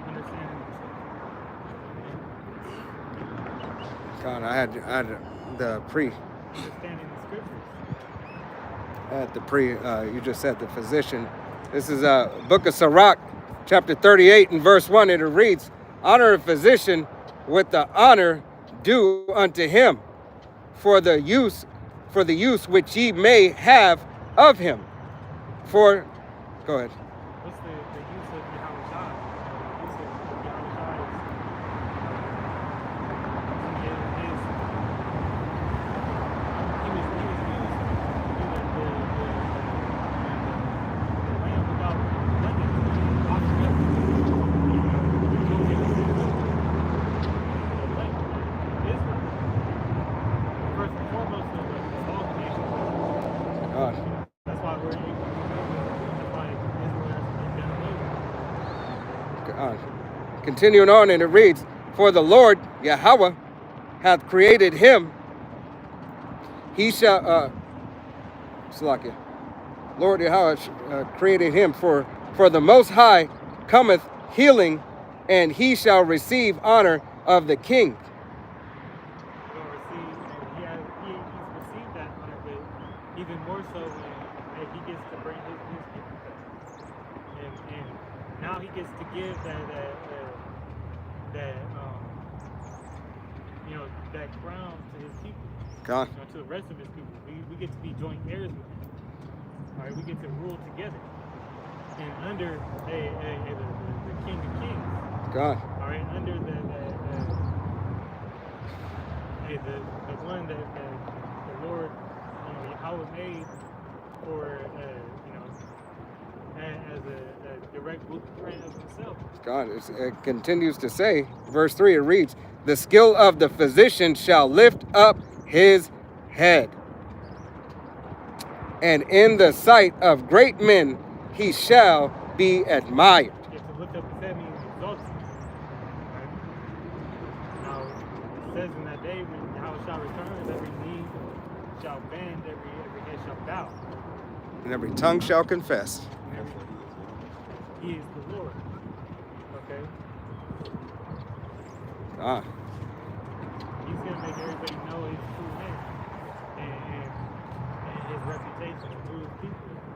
understanding yourself. God, I had the pre. Understanding the scriptures. At the you just said the physician. This is book of Sirach, chapter 38 and verse 1, and it reads, "Honor a physician with the honor due unto him, for the use which ye may have of him." For, go ahead. What's the use of Yahweh God? The use of Yahweh God he was used to be the lamb without blemish, offering up the lamb of Israel. First and foremost, of all the nations. God. That's why we're able to that's why Israel has been done away with. Continuing on, and it reads, "For the Lord Yahweh hath created him, he shall Salakia. Lord Yahweh created him, for the Most High cometh healing, and he shall receive honor of the king." He's received that honor, but even more so when he gets to bring his people back. And now he gets to give that that crown to his people, God. to the rest of his people. We get to be joint heirs with him. All right, we get to rule together and under the King of Kings. God. All right, under the one that the Lord, Yahweh made for as a direct blueprint of himself. God, it continues to say, verse 3, it reads, "The skill of the physician shall lift up his head, and in the sight of great men he shall be admired." You have to lift up his head means exalted. Right? Now, it says in that day when Yahweh shall return, every knee shall bend, every head shall bow. And every tongue shall confess. He is the Lord. Okay? God. He's going to make everybody know his true name. reputation and who his people are.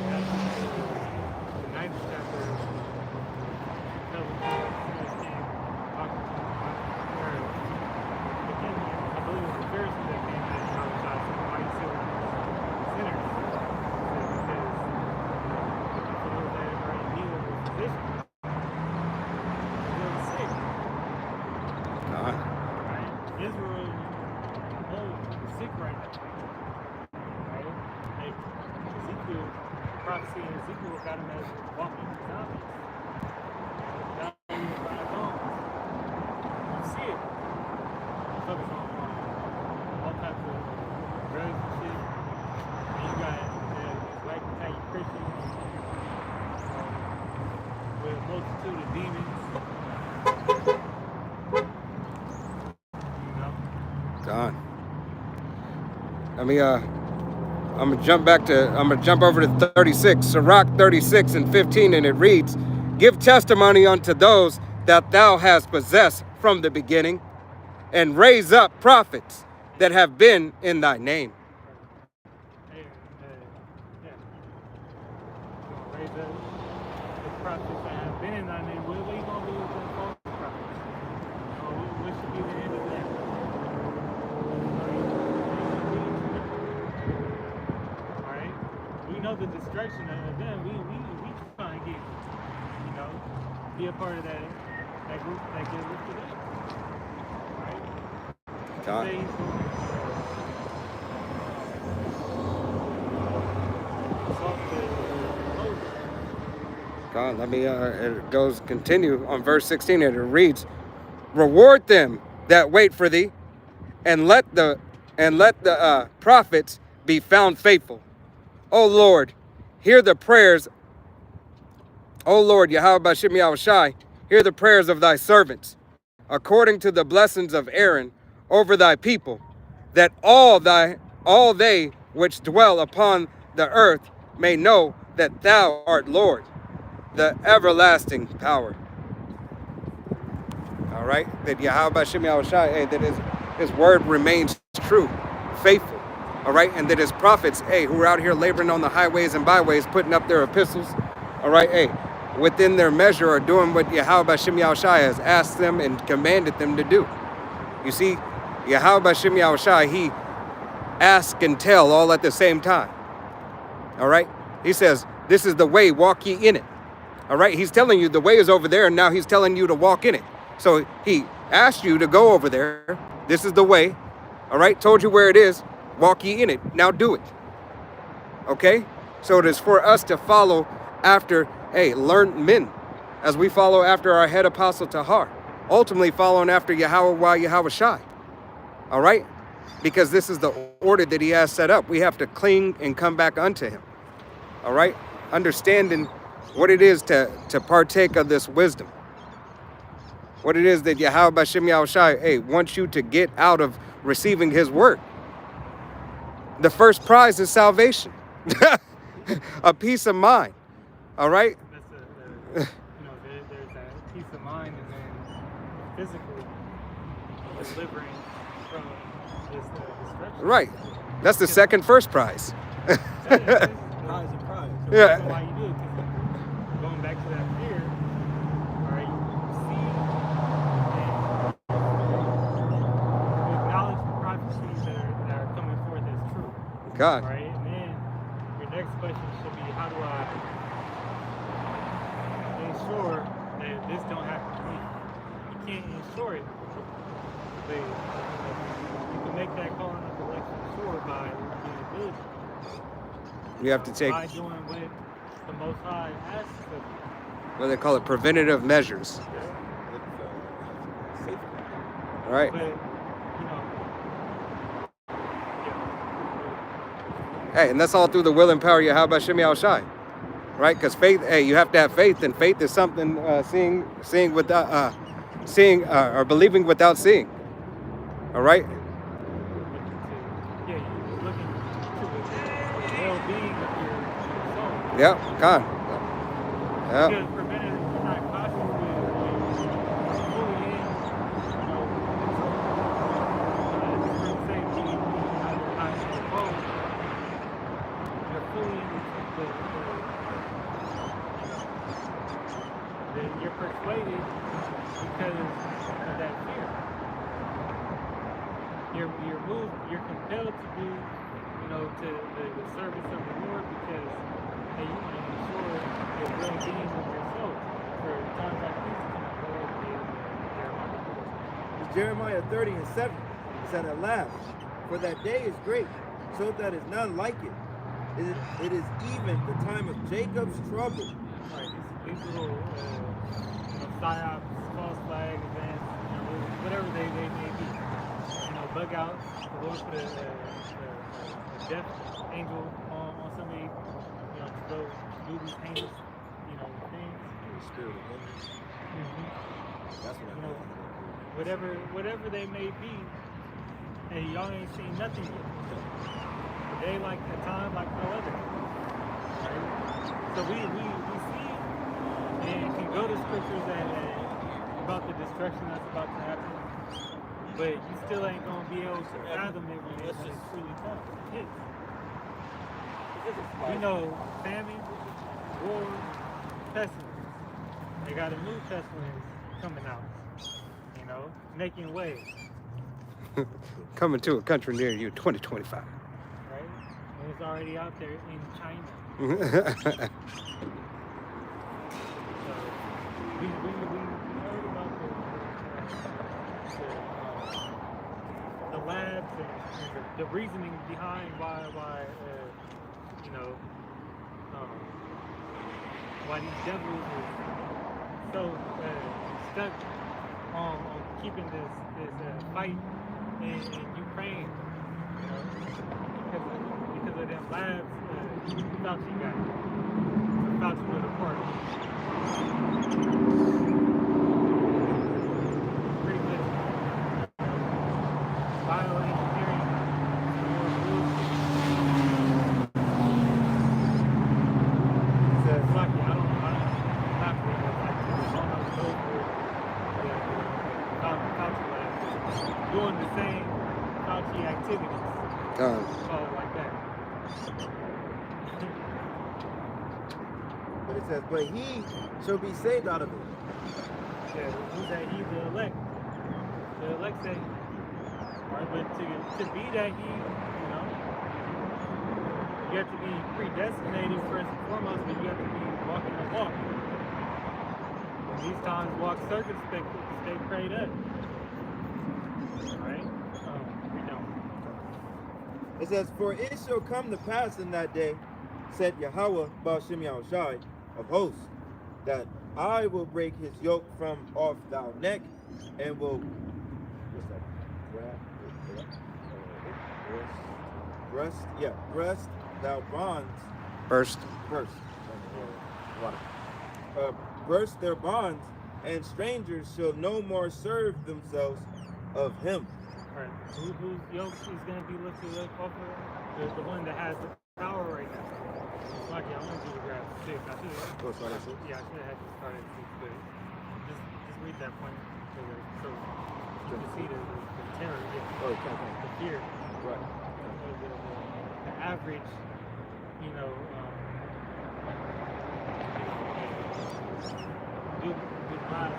That's the 9th chapter tells us how sinners came talking to him. Or the king, I believe it was the Pharisees that came to him and said, why you sit with sinners? He said, because for those that are in need of a physician, they're sick. God. Right? Israel, is sick right now. Right? Like Ezekiel, prophecy in Ezekiel got him as walking zombies. Dying by the bones. You see it. Focus on all types of drugs and shit. And you got like type Christians with a multitude of demons. You know? God. I'm gonna jump over to 36, Sirach 36 and 15, and it reads, "Give testimony unto those that thou hast possessed from the beginning, and raise up prophets that have been in thy name." Hey, yeah. You're gonna raise up the prophets that have been in thy name. What are you gonna do with the false prophets? What should be the end of that? Alright? We know the destruction of them. We trying to get, be a part of that group that get lifted up. Alright? God. Say he's going to assault the Moses. God, it goes continue on verse 16, and it reads, "Reward them that wait for thee, and let the prophets be found faithful. O Lord, hear the prayers. O Lord, Yahweh B'Shem Yahushai, hear the prayers of thy servants, according to the blessings of Aaron over thy people, that all they which dwell upon the earth may know that thou art Lord, the everlasting power." All right, that Yahweh B'Shem Yahushai, that his word remains true, faithful. All right, and that his prophets, who are out here laboring on the highways and byways, putting up their epistles, all right, within their measure are doing what Yahweh B'Shem Yahushai has asked them and commanded them to do. You see, Yahweh B'Shem Yahushai, he ask and tell all at the same time. All right, he says, "This is the way, walk ye in it." All right, he's telling you the way is over there, and now he's telling you to walk in it. So he asked you to go over there. This is the way. All right, told you where it is. Walk ye in it. Now do it. Okay? So it is for us to follow after, learned men, as we follow after our head apostle Tahar, ultimately following after Yahweh Yahushai. All right? Because this is the order that he has set up. We have to cling and come back unto him. All right? Understanding what it is to partake of this wisdom. What it is that Yahweh B'Shem Yahushai, wants you to get out of receiving his word. The first prize is salvation. A peace of mind. All right? That's there's that peace of mind, and then physically delivering from this destruction. Right. That's the first prize. Prize and prize. Yeah. That's why you do it, because going back to that fear, all right, see and acknowledge the prophecies that are coming forth as true. God. All right, and then your next question should be, how do I ensure that this don't happen to me? You can't ensure it, but you can make that calling of election sure by being diligent. You have to take By doing what the Most High asks of you. what they call it, preventative measures. All right. But, Hey, and that's all through the will and power of Yahweh B'Shem Yahushai. Right? Because faith, you have to have faith, and faith is something seeing without or believing without seeing. All right? you're looking to the well-being of your soul. Yeah, God. Yeah. Because preventative, you're not cautious with fully in, persuaded because of that fear. You're moved, you're compelled to do, to the service of the Lord because hey, you want to ensure the well-being of your soul for times like these to come. Go ahead and Jeremiah 30:7 said, at last, for that day is great, so that is none like it. It is even the time of Jacob's trouble. Right, these little psyops, false flag events, whatever they may be. Bug out. The Lord put a death angel on somebody, to go do these heinous, things. The spirit of vengeance. That's what I know. Whatever they may be, and y'all ain't seen nothing yet. They like a time like no other. Right? So we see and can go to scriptures about the destruction that's about to happen. But you still ain't gonna be able to fathom it when it's truly comes. It hits. We know famine, war, pestilence. They got a new pestilence coming out. Making waves. Coming to a country near you, 2025. Right? And it's already out there in China. So we heard about the labs and the reasoning behind why these devils are so stuck on keeping this fight in Ukraine, because of them labs Fauci got. Fauci was a part of it. Pretty much bioengineering. Doing the same Fauci activities. Call it like that. But it says, but he shall be saved out of it. Yeah, who's that? He, the elect. The elect say, right? But to be that he, you have to be predestinated first and foremost, but you have to be walking the walk. And these times walk circumspect, stay prayed up. Right? We don't. It says, for it shall come to pass in that day, said Yahweh Ba'Shem Yahushai of hosts, that I will break his yoke from off thy neck, and will, what's that? Breast thou bonds. Burst their bonds, and strangers shall no more serve themselves of him. Right. Whose yoke is going to be lifted up off of the one that has the power right now. Like, I want you to grab 6. I should have. Oh, start at 6? Yeah, I should have had you start at 6, but just read that point so you can see the terror. Yeah. Oh, okay. The fear. Right. The average, good lives.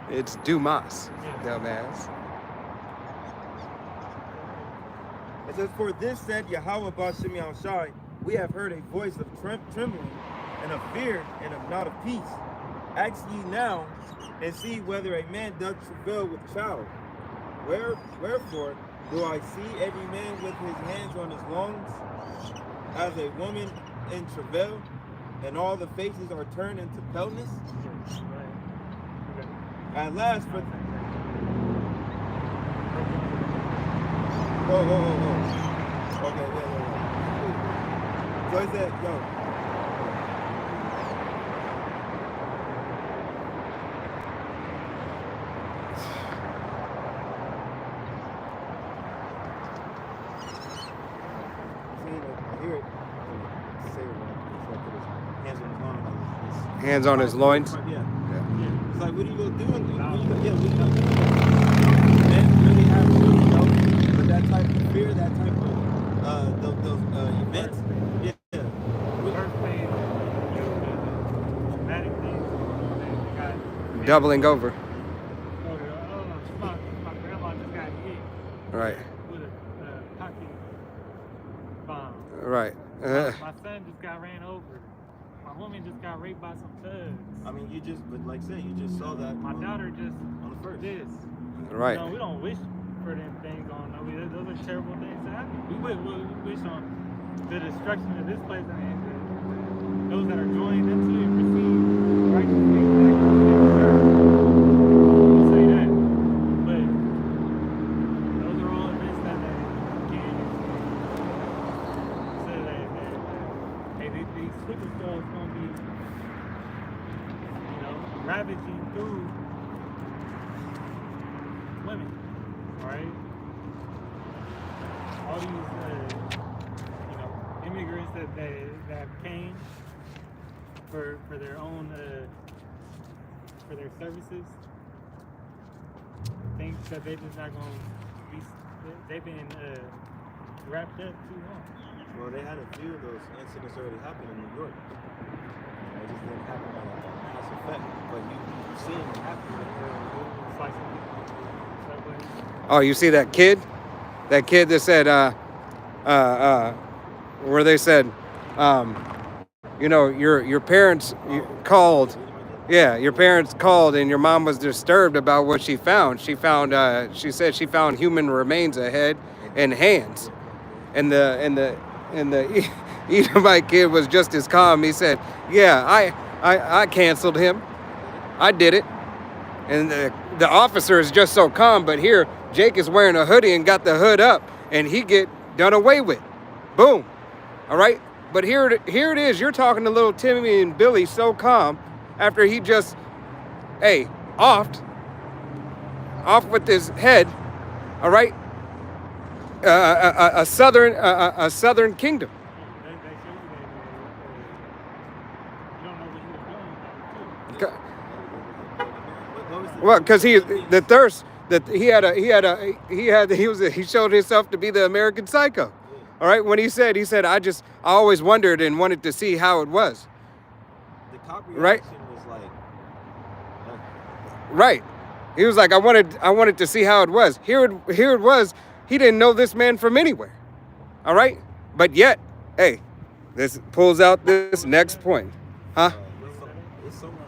It's Dumas, dumbass. It says, for this said Yahweh Ba'Shem Yahushai, we have heard a voice of trembling, and of fear, and of not of peace. Ask ye now, and see whether a man doth travail with child. Wherefore do I see every man with his hands on his lungs, as a woman in travail, and all the faces are turned into paleness? At last, for... Oh. Okay, wait. So he said, yo. See, I hear it. Say it, hands on his loins. Yeah. It's like, what are you going to do? What are you going to do? Men really have to, but that type of fear, that type of those events, Birth pain. doubling over. My grandma just got hit Right. with a pocket bomb. Right. My son just got ran over. My woman just got raped by some thugs. I mean, you just, but like I said, you just saw that. My daughter just on the first. this. Right. You know, we don't wish for them things on. I mean, those are terrible things to happen. We wish on the destruction of this place and those that are joined into it receive righteous things that they deserve. We'll say that. But those are all events that can say that hey, these superstars gonna be, you know, ravaging through women, right? All these, you know, immigrants that came for their own, for their services, think that they just not gonna be, they've been wrapped up too long. Well, they had a few of those incidents already happen in New York. And it just didn't happen on a mass effect, but you've seen it happen. It's like subway. Oh, you see that kid? That kid that said, where they said, you know, your parents called. Yeah, your parents called and your mom was disturbed about what she found. She found, she said she found human remains, a head and hands. And the Edomite kid was just as calm. He said, yeah, I canceled him. I did it. And the officer is just so calm, but here Jake is wearing a hoodie and got the hood up and he get done away with. Boom. All right. But here it is. You're talking to little Timmy and Billy so calm after he just, hey, off with his head. All right. A southern kingdom. They show you that you don't know what he was doing about it, too. Well, because the thirst that he showed himself to be the American Psycho. All right, when he said I always wondered and wanted to see how it was. The cop Right. reaction was like, Right. He was like, I wanted to see how it was. Here it was. He didn't know this man from anywhere. All right, but yet, hey, this pulls out this next point, huh? it's somewhere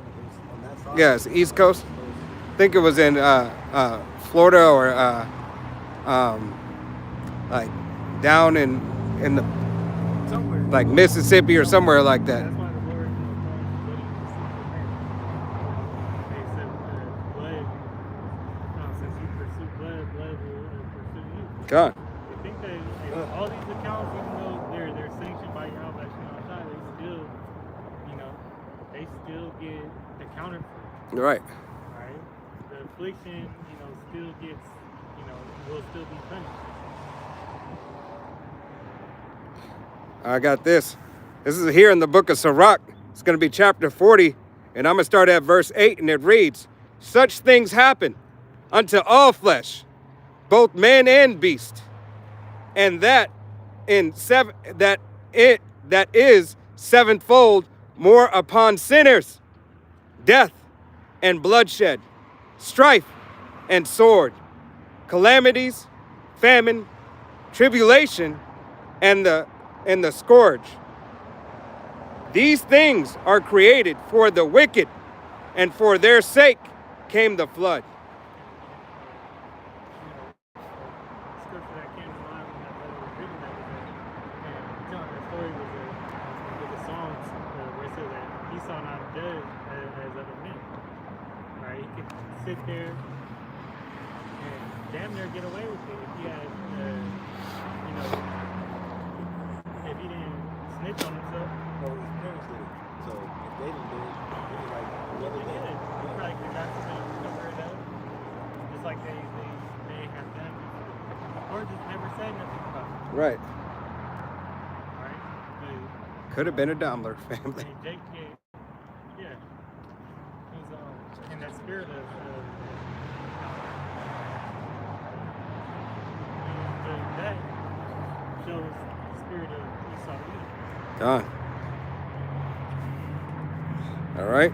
on that side. Yeah, it's East Coast. I think it was in Florida or like down in the Somewhere. like Mississippi or somewhere like that. That's why the Lord calls blood since you pursue blood will pursue you. God. I think that all these accounts, even though they're sanctioned by your outside, they still, you know, they still get accounted for. Right. Right? The affliction, you know, still gets, you know, will still be punished. I got this. This is here in the book of Sirach. It's going to be chapter 40, and I'm going to start at verse 8, and it reads, such things happen unto all flesh, both man and beast, and that is sevenfold more upon sinners, death and bloodshed, strife and sword, calamities, famine, tribulation, and the scourge. These things are created for the wicked, and for their sake came the flood. Scripture that came to mind when that brother was reading that was telling the story was the Psalms where it says that he saw not judge as other men. Right? He could sit there and damn near get away with it if he had, you know, if he didn't snitch on himself. No, his parents did it. So if they didn't do it, he was like, the other He day. did. He probably could have something to cover it up, just like they may have done, or just never said nothing about it. Right. Right? But Could have been a Daimler family. I mean, Jake, yeah, he was in that spirit of that shows the spirit of Esau Edom. Done. All right.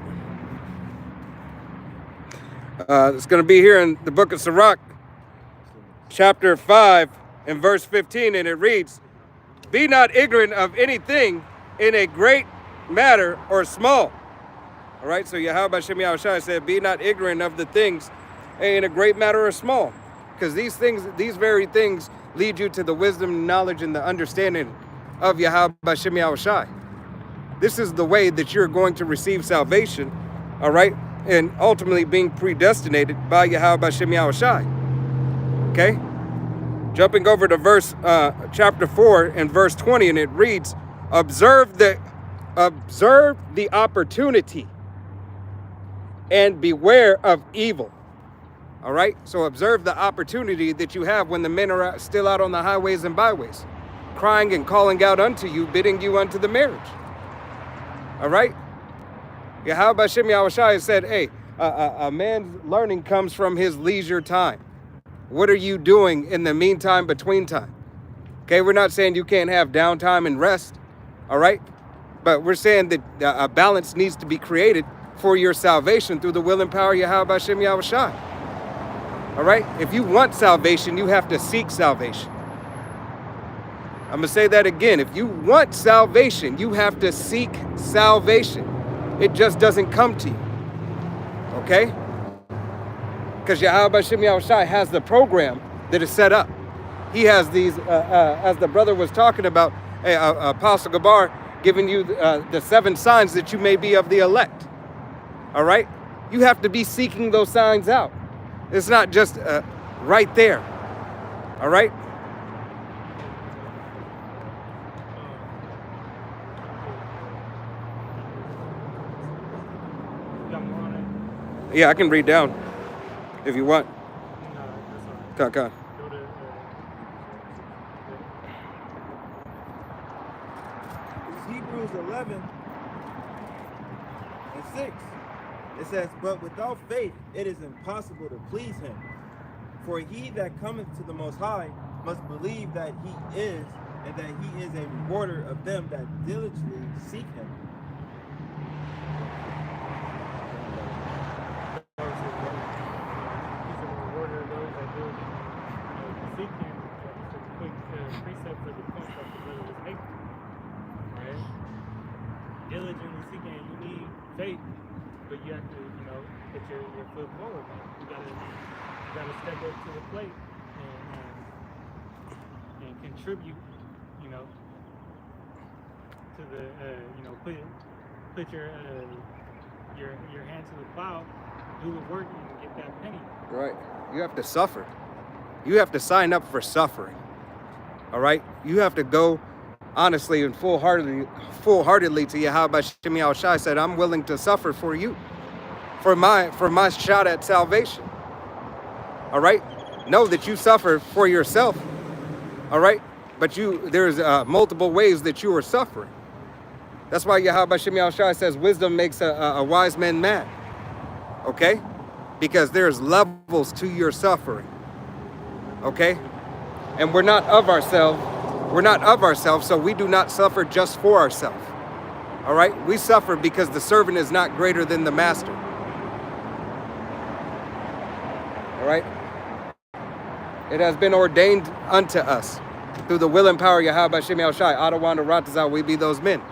It's going to be here in the book of Sirach, chapter 5 and verse 15, and it reads, "Be not ignorant of anything in a great matter or small." All right, so Yahweh Shem Yahushua said, be not ignorant of the things in a great matter or small. Because these very things lead you to the wisdom, knowledge, and the understanding of Yahweh Shem Yahushua. This is the way that you're going to receive salvation, all right? And ultimately being predestinated by Yahweh Shem Yahushua. Okay? Jumping over to verse chapter 4 and verse 20, and it reads, observe the opportunity and beware of evil. All right? So observe the opportunity that you have when the men are still out on the highways and byways, crying and calling out unto you, bidding you unto the marriage. All right? Yahweh Shem Yahushua said, hey, a man's learning comes from his leisure time. What are you doing in the meantime, between time? Okay, we're not saying you can't have downtime and rest, all right? But we're saying that a balance needs to be created for your salvation through the will and power of Yahweh Shem Yahushua. All right? If you want salvation, you have to seek salvation. I'm going to say that again. If you want salvation, you have to seek salvation. It just doesn't come to you. Okay? Because Yahweh Shem Yahushua has the program that is set up. He has these, as the brother was talking about, Apostle Gabar giving you the 7 signs that you may be of the elect. All right? You have to be seeking those signs out. It's not just right there. All right? Yeah, I can read down if you want. Come. Hebrews 11 and 6. It says, but without faith it is impossible to please him. For he that cometh to the Most High must believe that he is, and that he is a rewarder of them that diligently seek him. Diligently seeking, you need faith, but you have to, put your foot forward. You gotta step up to the plate and contribute, to the, put your hand to the plow, do the work, and get that penny. Right. You have to suffer. You have to sign up for suffering. All right. You have to go honestly and full-heartedly to Yahweh Shem Yahushua. Said, I'm willing to suffer for you, for my shot at salvation. All right. Know that you suffer for yourself. All right. But there's multiple ways that you are suffering. That's why Yahweh Shem Yahushua says wisdom makes a wise man mad. Okay? Because there's levels to your suffering. Okay? And we're not of ourselves. We're not of ourselves, so we do not suffer just for ourselves. All right? We suffer because the servant is not greater than the master. All right? It has been ordained unto us through the will and power of Yahweh Shem Yahushua, Adawanda Ratazah, we be those men,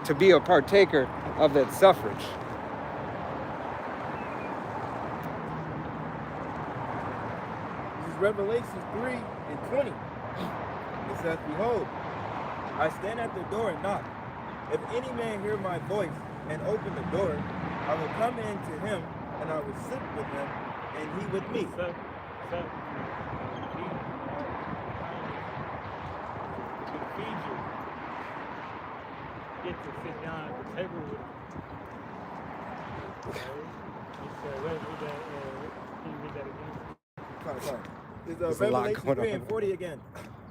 to be a partaker of that suffrage. This is Revelation 3 and 20. It says, behold, I stand at the door and knock. If any man hear my voice and open the door, I will come in to him, and I will sit with him, and he with me. Feed you. Get to sit down at the table with you. Can you read that again? Sorry. It's There's a lot Revelation going 3 on. and 40 again.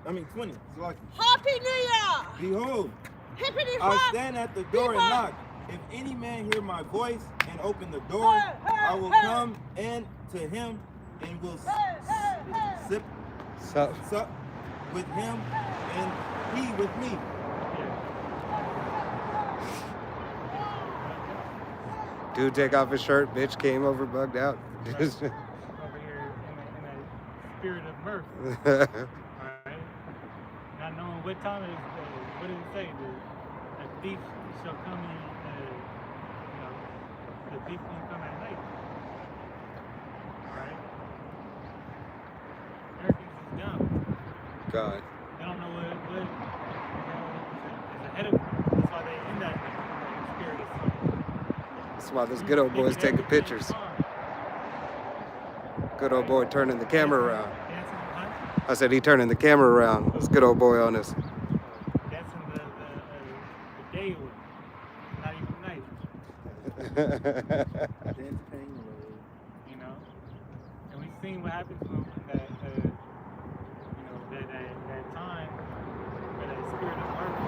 20. It's lucky. Happy New Year! Behold, Hippity I hop! stand at the door and knock. If any man hear my voice and open the door, I will come in to him and will sup with him and he with me. Dude take off his shirt, bitch came over bugged out. over here in a spirit of mirth. Alright? Not knowing what time it is, what did it say? The thief shall come in, you know, the thief gonna come at night. Alright? Everything's just dumb. God. They don't know what is ahead of them. That's why they in that spirit. That's why this good old boy's taking pictures. Good old boy turning the camera around. Dancing, huh? I said he turning the camera around. This good old boy on this. Dancing the day away. Not even night. You know? And we've seen what happens when that, you know, that time where that spirit of murder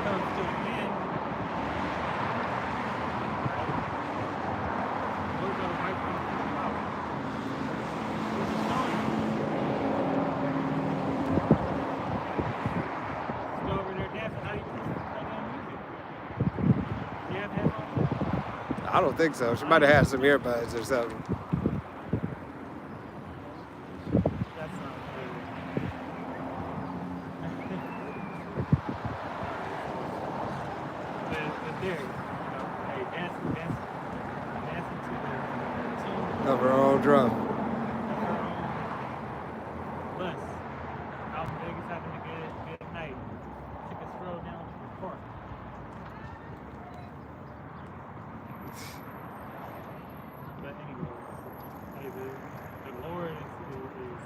comes to an end. Right? Those are the right things to think about. We're just telling you. Just go over there dancing. How do you listen to that music? Do you have headphones? I don't think so. She might have had some earbuds or something. That's not but there, you know, hey, dancing to the tune Of her own drum. of her own bus. Out in Vegas having a good night. Took a stroll down to the park. But anyways, hey, the Lord is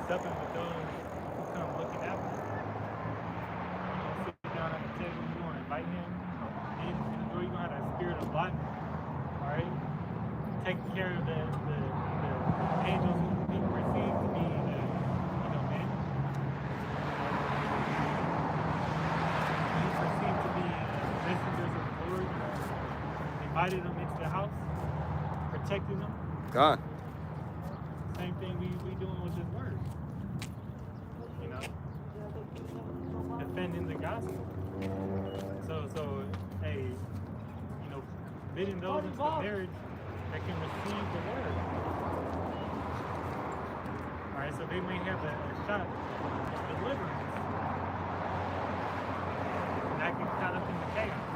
supping with those who come looking after him. You know, sit down at the table, you're going to invite him. And you're going to have that spirit of Lot, all right? Taking care of the angels who he perceived to be, you know, men. He perceived to be messengers of the Lord. Invited them into the house, protected them. God. Same thing we doing with this word. You know? Defending the gospel. So hey, you know, bidding those into marriage that can receive the word. Alright, so they may have a shot of deliverance. And that can cut up in the chaos.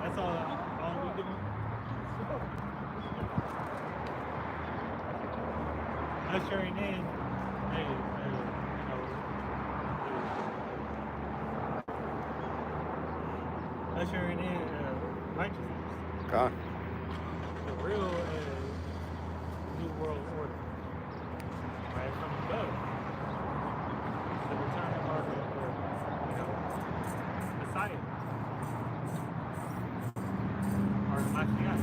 That's all we doing. Ushering in, hey, you know, ushering in righteousness, God. the real new world order, right from above. The return of our, you know, Messiah, or Mashiach.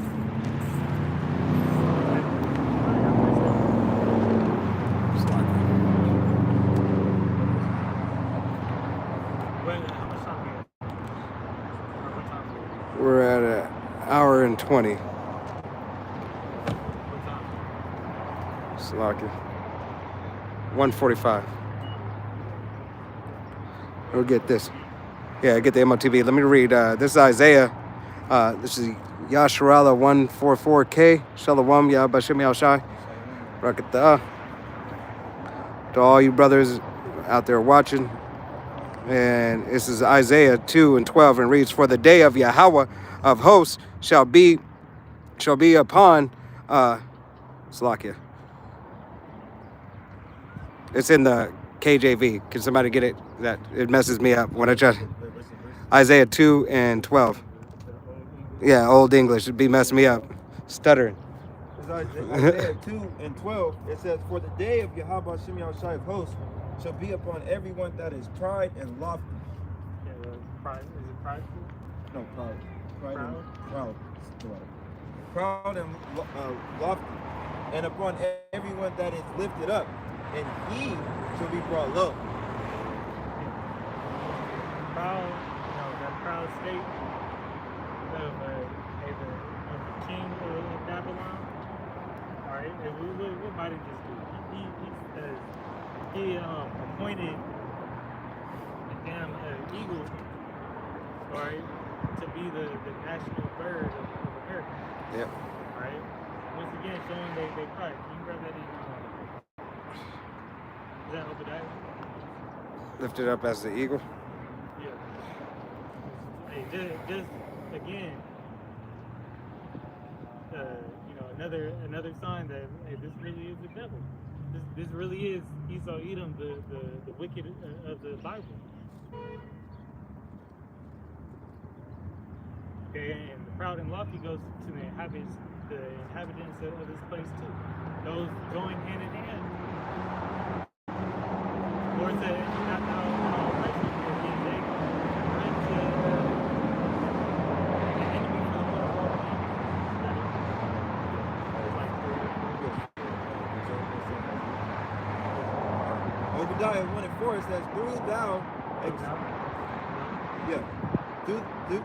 We're at an hour and 20. Slocky. 1:45. We'll get this. Yeah, get the MOTV. Let me read. This is Isaiah. This is Yasharala 144K. Shalom Yah Bashem Yahshai. Rakatah. To all you brothers out there watching. And this is Isaiah 2:12, and reads, "For the day of Yahweh of hosts shall be upon Slovakia." It's in the KJV. Can somebody get it? That it messes me up when I try. Isaiah 2:12. Yeah, Old English. It'd be messing me up. Stuttering. It's Isaiah 2:12. It says, "For the day of Yahweh Shem Yahushai of hosts shall be upon everyone that is pride and lofty." Yeah, pride, is it prideful? No, proud. Proud. Proud? Proud and lofty. And upon everyone that is lifted up, and he shall be brought low. Proud, you know, that proud state of the king of Babylon. Alright, what might it just do? He appointed a damn eagle, alright, to be the national bird of inheritance. Yep. Right? Once again, showing they pride. Can you grab that in? Is that Obadiah? Lifted up as the eagle. Yeah. Hey, just again, another sign that hey, this really is the devil. This really is Esau Edom, the wicked of the Bible. Okay, and the proud and lofty goes to the inhabitants of this place too. Those join hand in hand. Lord said, "Not now all places will be they run to the enemy for the Lord of all things." Obadiah 1:4 it says, "Through thou, yeah, through the."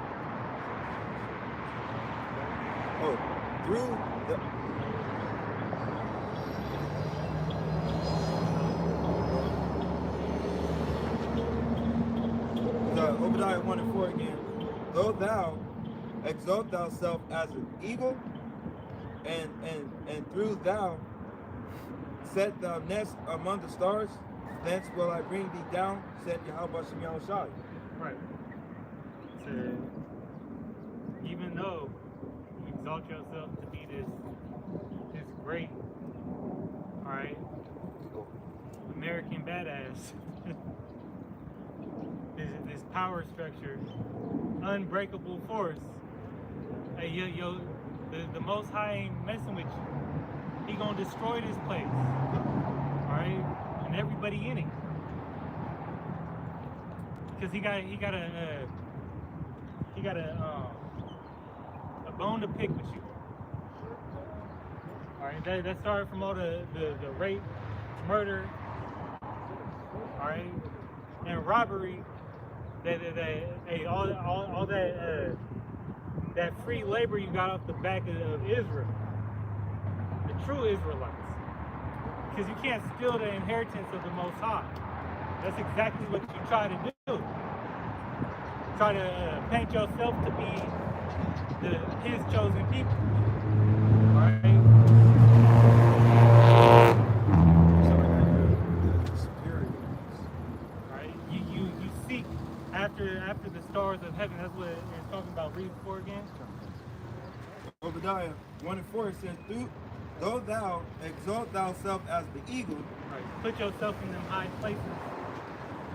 Obadiah 1:4 again. Though thou exalt thyself as an eagle, and through thou set thou nest among the stars, thence will I bring thee down, said Yahweh Shem Yahushai. Right. So, even though you exalt yourself to be this great, all right, American badass, this power structure, unbreakable force. Hey, the Most High ain't messing with you. He gonna destroy this place, all right, and everybody in it, because he got a bone to pick with you. All right, that started from all the rape, murder, all right, and robbery. All that free labor you got off the back of Israel, the true Israelites, because you can't steal the inheritance of the Most High. That's exactly what you try to do. Try to paint yourself to be His chosen people. All right. After the stars of heaven. That's what it's talking about. Read 4 again. Obadiah 1:4 says, "Though thou exalt thyself as the eagle, right, put yourself in them high places,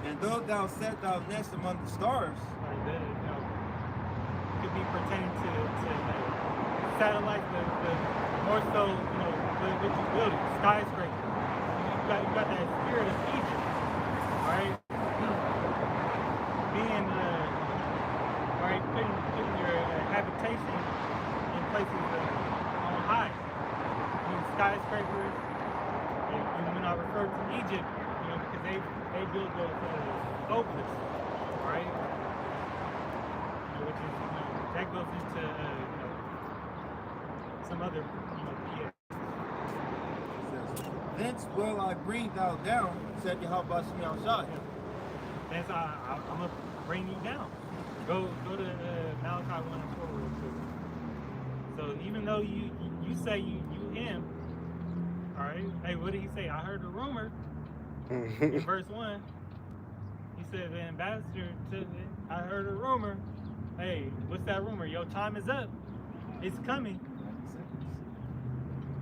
and though thou set thy nest among the stars." Right, could be pertaining to satellites, but more so, what you building, skyscrapers. You got that spirit of Egypt, right? Putting your habitation in places on high. Skyscrapers. And when I refer to Egypt, because they build those obelisks, right? Which is that goes into some other BS. "Thence will I bring thou down," said Yahweh Shem Yahushai. That's I'm gonna bring you down. Go to Malachi 1:4 real quick. So even though you say you him, all right. Hey, what did he say? I heard a rumor. In verse 1, he said the ambassador I heard a rumor. Hey, what's that rumor? Your time is up. It's coming.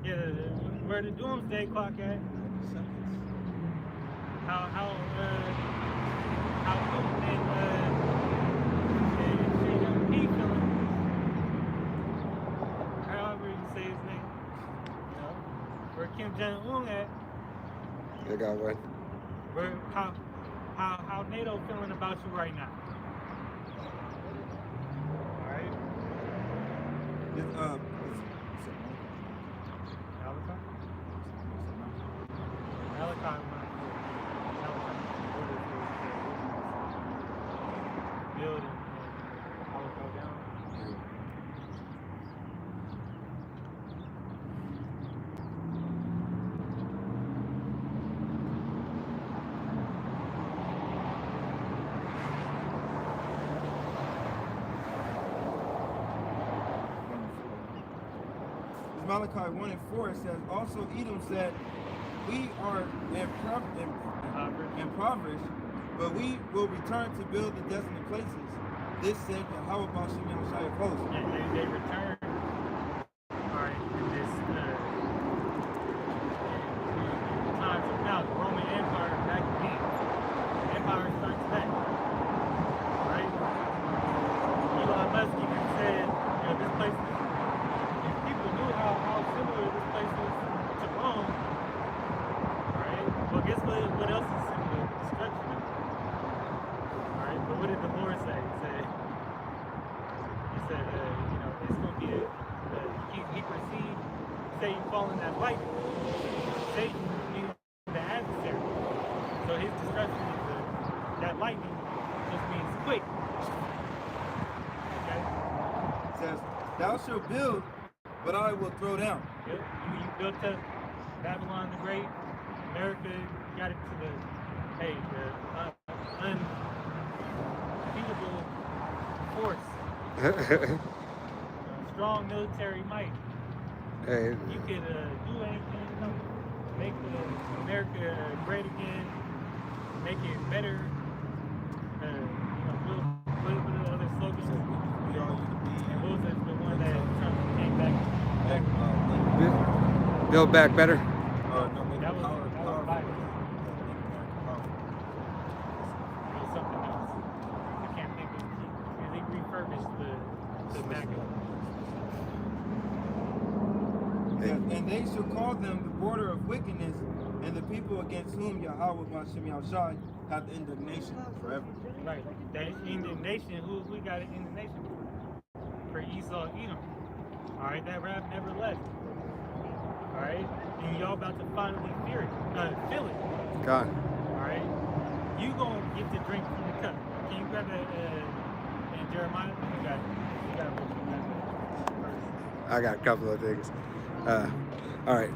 Yeah, where the doomsday clock at? How however you say his name, where Kim Jong-un at? You got one. Where how NATO feeling about you right now? All right. Malachi 1:4. Build and I will go down. Malachi 1 and 4, it says, also Edom said, we are impoverished, but we will return to build the desolate places. This said Yahweh Bashem Yahushai of hosts. And they returned, alright, in this, in times of now, the Roman Empire back again. The Empire strikes back. Right? Elon Musk even said, this place is, if people knew how similar this place is to Rome, right? Well, guess what else is similar? Destruction. Alright, but what did the Lord say? He said, it's going to be he perceived Satan falling as lightning. Satan is the adversary. So his destruction is that lightning just means quick. Okay? It says, thou shalt build, but I will throw down. Yep. You built up Babylon the Great. America got it to the unbeatable force. Strong military might. Hey, You could do anything, make America great again, make it better. Put other slogans. We all used to be And what was the one that Trump came back? build back better. no, make That the was- power, that was power, Biden. make America powerful. It was something else. I can't think of it. Because they refurbished the MAGA. And they shall call them the border of wickedness, and the people against whom Yahweh Bashem Yahushai hath indignation forever. Right. That indignation, who we got an indignation for Esau, Edom. Alright, that wrath never left. Alright? And y'all about to finally feel it. God. Alright? You gonna get to drink from the cup. Can you grab that in Jeremiah? You got what you got first. I got a couple of things. All right.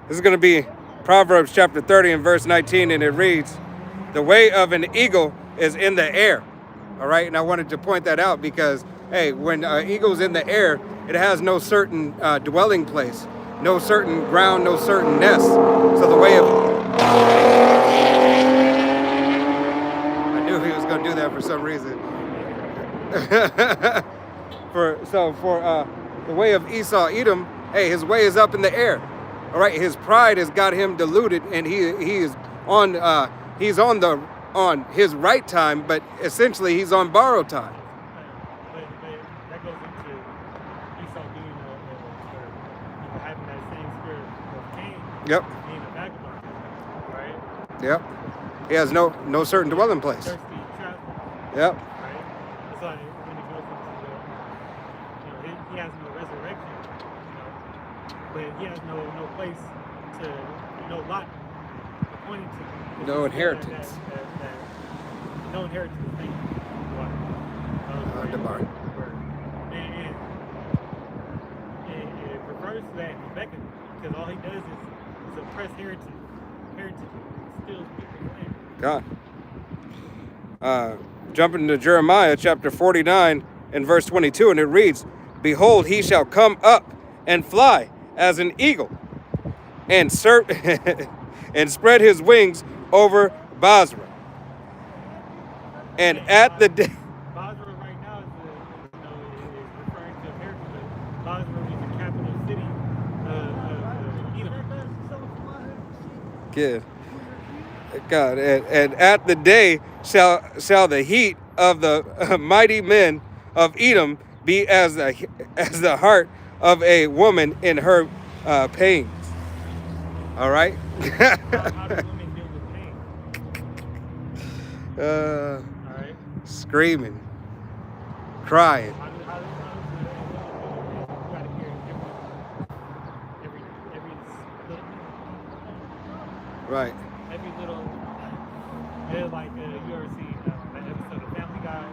This is going to be Proverbs chapter 30 and verse 19, and it reads, the way of an eagle is in the air. All right. And I wanted to point that out because, hey, when eagle's in the air, it has no certain dwelling place, no certain ground, no certain nest. So the way of... I knew he was going to do that for some reason. For the way of Esau, Edom, hey, his way is up in the air. All right, his pride has got him deluded, and he is on his right time, but essentially he's on borrowed time. But that goes into Esau being having that same spirit of Cain, Yep, being a vagabond, right? yep. He has no certain dwelling place. Thirsty, travel, Yep, right? That's why when he goes into he has no resurrection, but he has no place to, lot appointed to. No inheritance. No inheritance. Thank you. Debar. And it refers to that in Rebecca, because all he does is oppress heritage, steals people's land. God. Jumping to Jeremiah chapter 49 and verse 22, and it reads, behold, he shall come up and fly as an eagle, and and spread his wings over Basra. And at the day... Basra right now is referring to America, but Basra is the capital city of Edom. Good. God, and at the day shall the heat of the mighty men of Edom be as the heart of a woman in her pains. All right. How do women deal with pain? All right. Screaming, crying. How does you gotta hear every Right. little, they're like you ever see that episode of Family Guy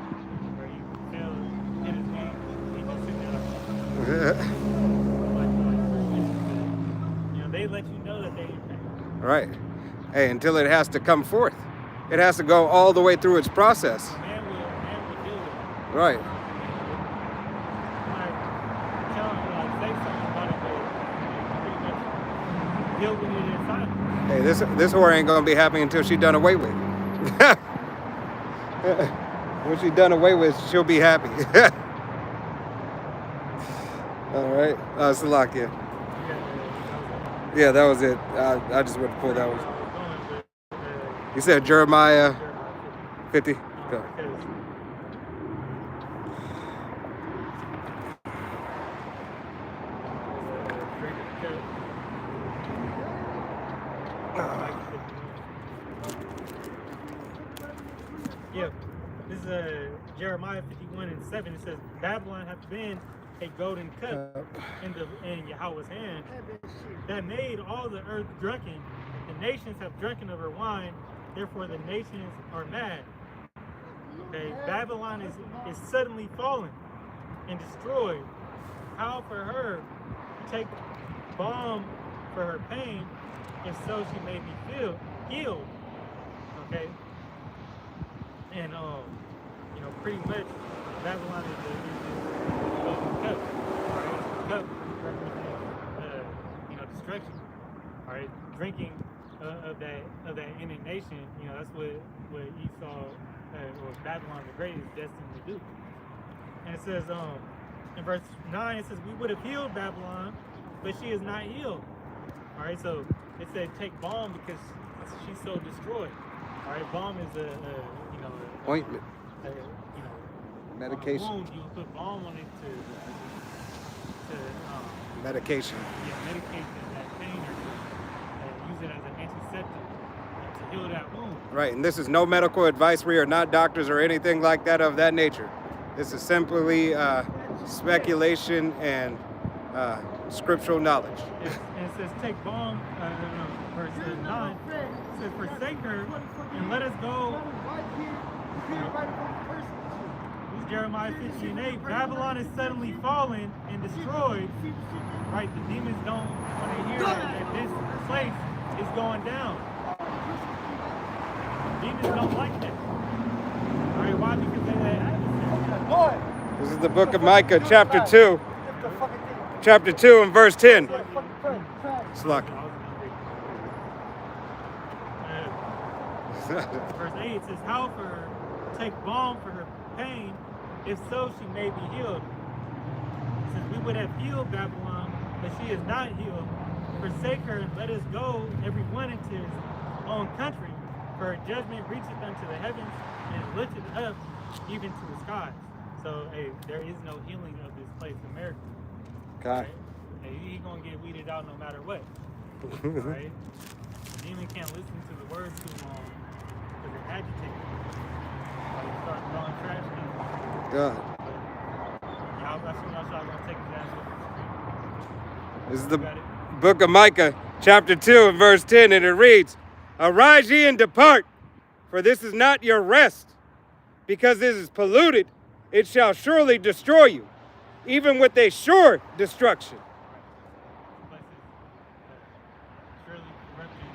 where you feel hit his knee, he just sitting there like, they let you know that they in pain. Right. Hey, until it has to come forth. It has to go all the way through its process. Man will deal with it. Right. Like telling you, like guilt when you're inside. Hey, this whore ain't gonna be happy until she done away with. When she done away with, she'll be happy. All right, Salakia. Yeah, that was it. I just went to pull that one. You said Jeremiah 50. Go. Yeah, this is Jeremiah 51:7. It says, Babylon hath been a golden cup in Yahweh's hand that made all the earth drunken. The nations have drunken of her wine, therefore the nations are mad. Okay, Babylon is suddenly fallen and destroyed. How for her to take balm for her pain, if so she may be healed. Okay, and pretty much Babylon is the golden cup. All right, cup representing destruction. All right, drinking of that indignation. That's what Esau or Babylon the Great is destined to do. And it says in verse 9, it says, we would have healed Babylon, but she is not healed. All right, so it said take balm because she's so destroyed. All right, balm is Ointment. Medication. On a wound, you put balm on it to medication. Yeah, medicate that pain or use it as an antiseptic to heal that wound. Right, and this is no medical advice. We are not doctors or anything like that of that nature. This is simply speculation and scriptural knowledge. Yes, and it says take balm, verse 9, it says forsake her and let us go. This is Jeremiah 15:8. Babylon is suddenly fallen and destroyed. Right, the demons don't want to hear that this place is going down. Demons don't like that. All right, why? Because they had This is the book of Micah, chapter 2. Chapter 2 and verse 10. Slack. Verse 8 says, how for her take balm for her pain, if so she may be healed. It says, we would have healed Babylon, but she is not healed. Forsake her and let us go, every one into his own country, for her judgment reacheth unto the heavens and is lifted up even to the skies. So, hey, there is no healing of this place, America. Okay. Right? Hey, he's gonna get weeded out no matter what. Right? The demon can't listen to the words too long because it agitates him. Like start throwing trash cans. God. Y'all gonna take his ass over. This is the book of Micah, chapter 2 and verse 10, and it reads, arise ye and depart, for this is not your rest. Because this is polluted, it shall surely destroy you, even with a sure destruction. Surely corrupting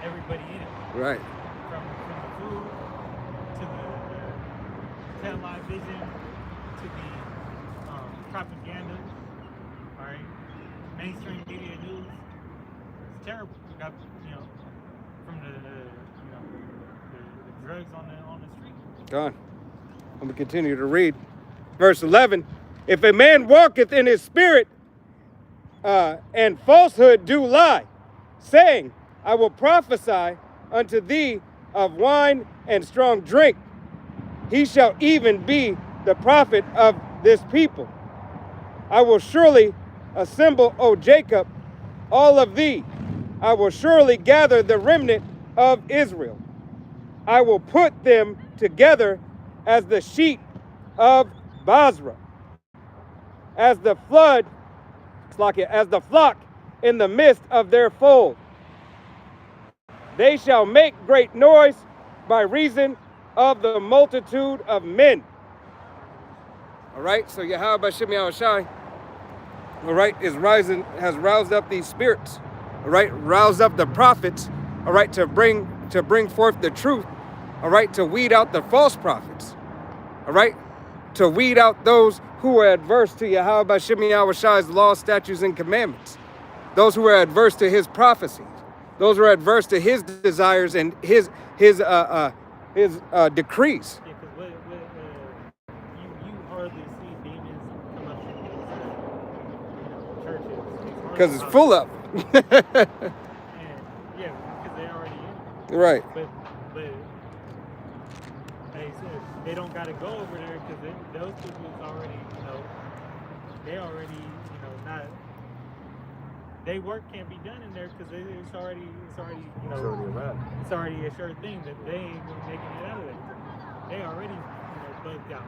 everybody in it. Right. From the food to the television to the propaganda. All right, mainstream media news. It's terrible. You got from the drugs on the street. God. I'm going to continue to read. Verse 11, if a man walketh in his spirit, and falsehood do lie, saying, I will prophesy unto thee of wine and strong drink, he shall even be the prophet of this people. I will surely assemble, O Jacob, all of thee. I will surely gather the remnant of Israel. I will put them together as the sheep of Basra, as the flood, as the flock in the midst of their fold. They shall make great noise by reason of the multitude of men. All right, so Yahweh B'Shem Yahushai, all right, has roused up these spirits, all right, roused up the prophets, all right, to bring forth the truth, all right, to weed out the false prophets, all right, to weed out those who are adverse to Yahweh B'Shem Yahushai's laws, statutes, and commandments, those who are adverse to his prophecies, those who are adverse to his desires and his decrees. Yeah, because you hardly see demons come up in these churches. Because it's full of them. And yeah, because they already in it. Right. But they don't got to go over there because those people is already, they already, not. They work can't be done in there because it's already, it's already a sure thing that they ain't gonna make it out of there. They already, bugged out.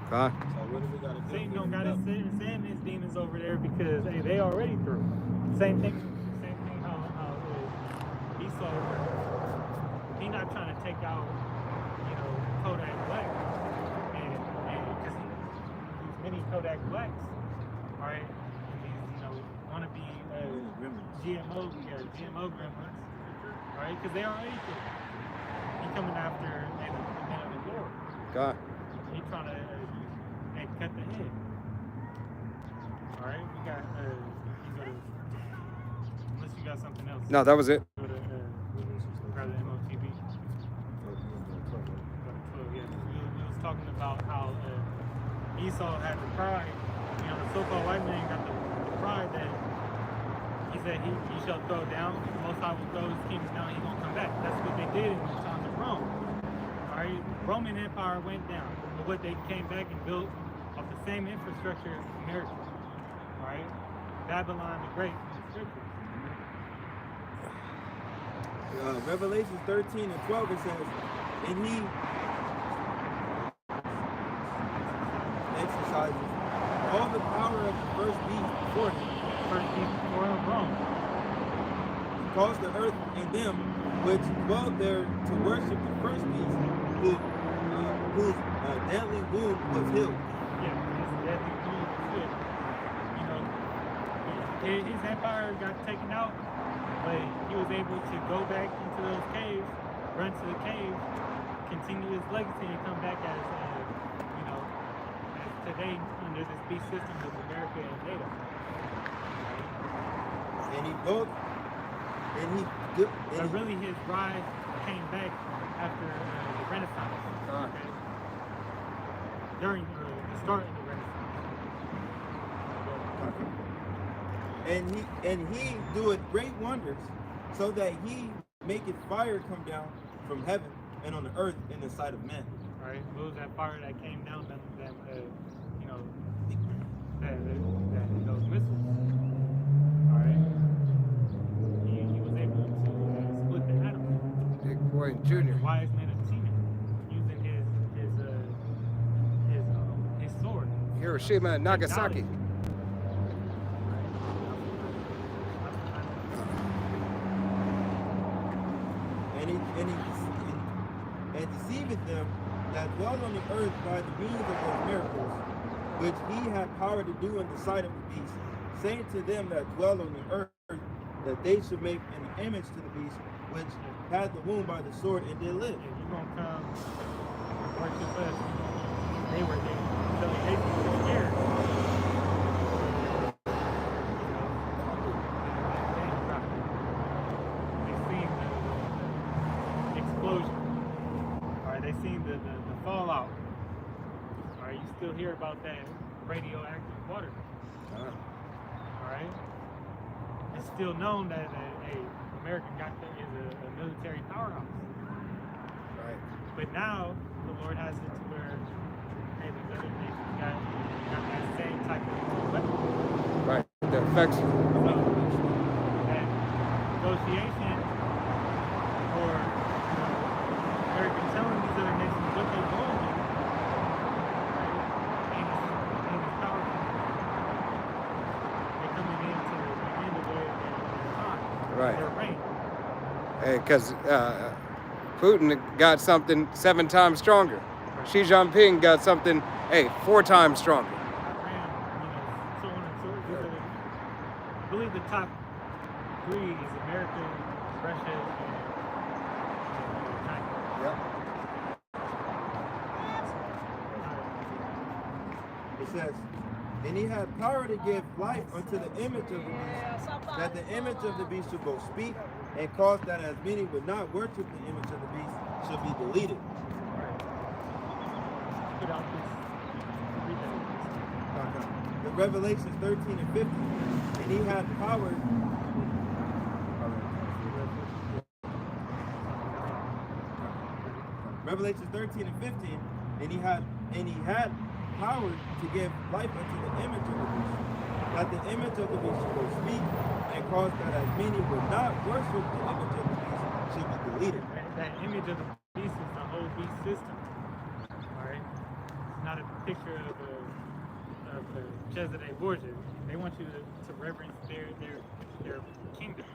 Huh? So what do we gotta do? Satan don't gotta send his demons over there because hey, they already through. Same thing how Esau, he not trying to take out, Kodak Black, and because these many Kodak Blacks, all right, and these want to be GMO gremlins, all right, because they already through. He coming after the men of the Lord. God. He trying to cut the head. All right, we got. You go to, unless you got something else. No, that was it. Go to grab the MOTV. Go to 12. Yeah, we was talking about how Esau had the pride. The so-called white man got the pride that he said he shall throw down. The Most High will throw his kingdom down. He's gonna come back. That's what they did in the times of Rome. All right, Roman Empire went down, but what they came back and built off the same infrastructure as America. All right, Babylon the Great in the scriptures. Revelations 13 and 12, it says, and he exercises all the power of the first beast before him. First beast before Rome. Caused the earth and them which dwelt there to worship the first beast, whose deadly wound was healed. Yeah, his deadly wound was healed. His empire got taken out, but he was able to go back into those caves, run to the caves, continue his legacy, and come back as today under this beast system of America and NATO. And he built, But really, his rise came back after the Renaissance. Okay? During the start of the Renaissance. and he doeth great wonders, so that he maketh fire come down from heaven and on the earth in the sight of men. All right, what was that fire that came down those missiles? All right, he was able to split the atom. Big boy Junior. Wise man of China, using his sword. Hiroshima and Nagasaki. And deceiveth them that dwell on the earth by the means of those miracles, which he had power to do in the sight of the beast, saying to them that dwell on the earth, that they should make an image to the beast, which had the wound by the sword and did live. Yeah, you gonna come worship us. They were there. So they were scared. They seen the explosion. Alright, they seen the fallout. Alright, you still hear about that radioactive water. Alright? It's still known that America is a military powerhouse. Right. But now the Lord has it to where these other nations got that same type of weapon. Right. The effects. So that negotiation or America telling these other nations what they're going to do, right, ain't as powerful. They're coming in to the end of their time, Right. their reign. Because Putin got something 7 times stronger. Xi Jinping got something, 4 times stronger. Iran, so on and so forth. I believe the top 3 is America, Russia, and China. Yep. It says, And he had power to give life unto the image of the beast, that the image of the beast should both speak and cause that as many would not worship the image of the beast should be deleted. Put out this. Read that. The Revelations 13 and 15. And he had power. Revelations 13 and 15. And he had power to give life unto the image of the beast, that the image of the beast should both speak and cause that as many would not worship the image of the beast should be deleted. That image of the beast is the whole beast system. Alright? It's not a picture of the Chesedek Borgia. They want you to reverence their kingdom.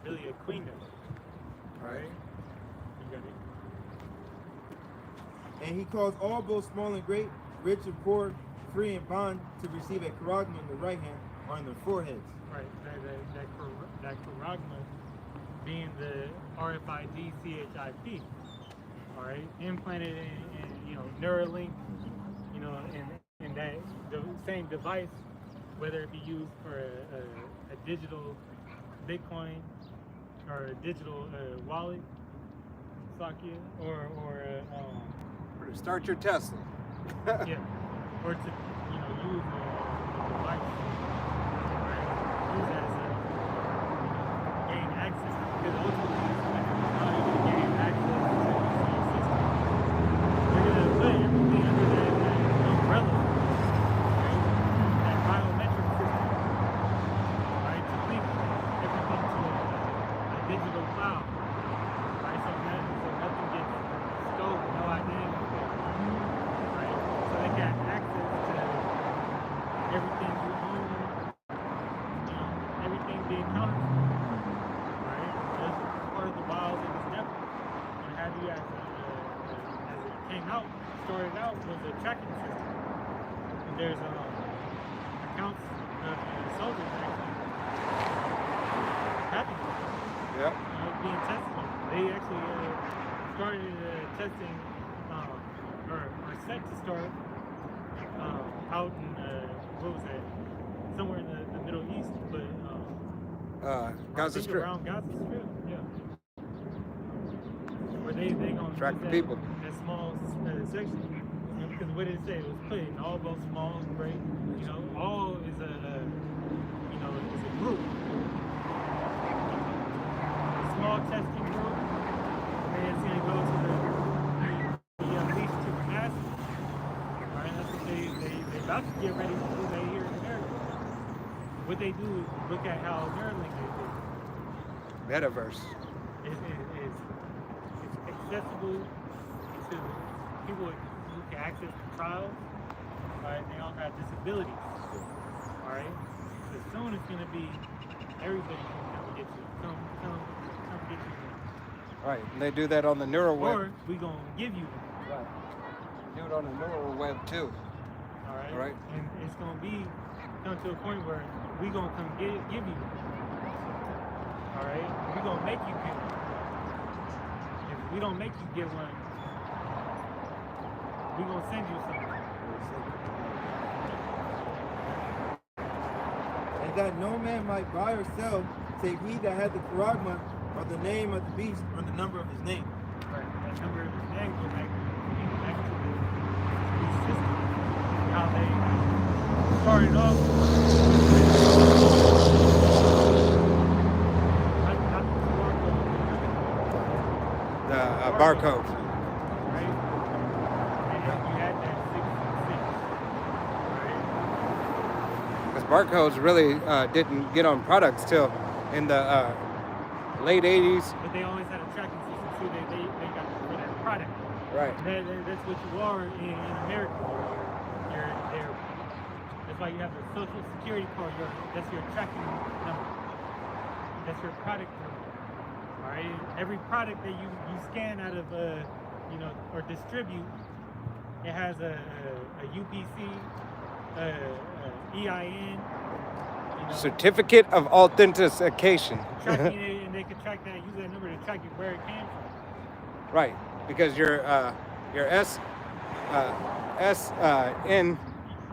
Really a queendom. Alright? You got it. And he caused all, both small and great, rich and poor, free and bond, to receive a charagma in the right hand or on their foreheads. Right. That charagma being the RFID CHIP. All right. Implanted in Neuralink, and that the same device, whether it be used for a digital Bitcoin or a digital wallet, Sakia, or To start your Tesla. yeah, or to use a device, right? Use as a gain access, because ultimately it's going to gain access to the solar system. They're going to put everything under that umbrella, right? That biometric system, right? To link everything to a digital cloud, right? So nothing gets stolen, no identity. They got access to everything you own, everything being counted for, right? That's part of the wiles of this network. And how do you, as it came out, started out, was a tracking system. And there's accounts of soldiers actually having it, Yep. being tested on. They actually started testing, or are set to start out in what was that? Somewhere in the Middle East, but Gaza I think Strip. around Gaza Strip, yeah. Where they gonna Track use the that, people. that small section, because what did it say? It was put in all both small and great. All is a is a group. A small testing group, and then it's gonna go to the unleashed to the masses. Alright, that's what they about to get ready to do that here in America. What they do is look at how Neuralink is Metaverse. accessible to people who can access the trials. Alright, they all have disabilities. Alright? But soon it's gonna be everybody can come get you. Come get you. Right. And they do that on the neural web. Or we gonna give you one. Right. Do it on the neural web too. Alright? Right. And it's gonna come to a point where we gonna come give you one. Alright? We gonna make you get one. If we don't make you get one, we gonna send you something. And that no man might buy or sell, save he that had the charagma, or the name of the beast, or the number of his name. Right. That number of his name goes back to the system. How they started off. Not the The barcode. right? And you had that 666, right? Because barcodes really didn't get on products till in the late 80s. But they always had a tracking system too. They got for their product. Right. That's what you are in America. That's why you have the social security card. That's your tracking number. That's your product number. All right. Every product that you scan out of or distribute, it has a UPC, EIN. Certificate of authentication. Tracking it, and they can track that. Use that number to track it where it came from. Right. Because your SN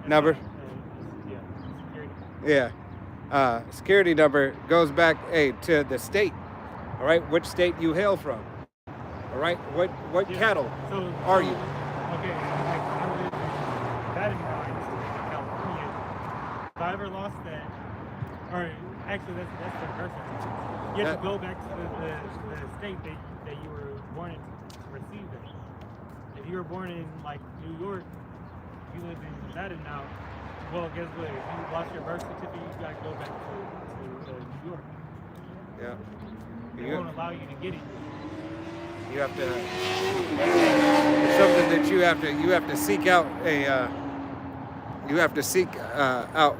number Yeah. Security number goes back, hey, to the state. All right, which state you hail from. All right, what Yeah. cattle So are you? Okay, like I live in that in mind, in California. If I ever lost that, or actually that's the person. You have to go back to the state that you were born in to receive that. If you were born in like New York, you live in Nevada now. Well, guess what? If you lost your birth certificate, you gotta go back to New York. Yeah. They won't allow you to get it. You have to. It's something that you have to seek out out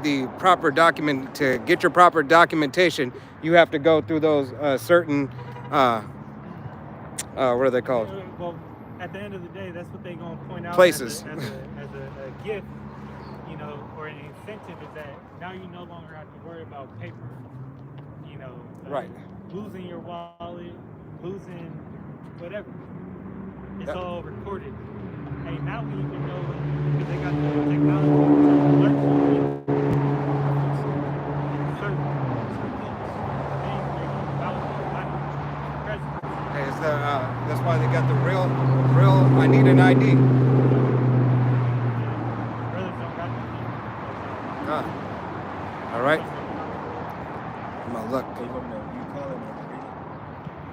the proper document to get your proper documentation. You have to go through those certain what are they called? Well, at the end of the day, that's what they're gonna point out Places. as a gift, you know, or an incentive is that now you no longer have to worry about paper, you know, Right. losing your wallet, losing whatever. It's Yep. all recorded. Hey, now we even know because they got the technology to alert you certain things about money, presence. Hey, that's why they got the real. I need an ID. Brothers don't got the All right. I'm gonna look. So you want me to you call it and read it?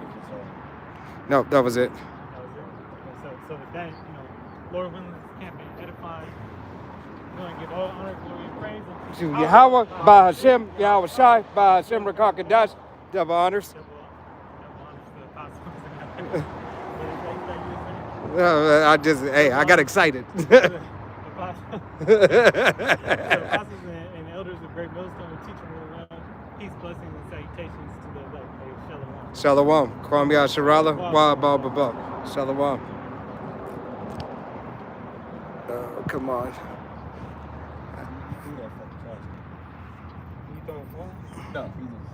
If it's No, that was it. That was it. So with that, you know, Lord willing, this camp be edifying. We're going to give all honor, glory, and praise To unto Yahweh, by Hashem, Yahweh Shai, by Hashem Rakakadash, double honors. Double honors to the apostles. What is that you were saying? I got excited. The apostles. The apostles and elders of Great Millstone and teaching rule well. Peace, blessings, and salutations to the elect. Hey, Shalom. Shalom. Kwam Ya Sharala, Wa Ba Ba Ba. Shalom. Come on. You do that for the charge. You throw a phone? No, he just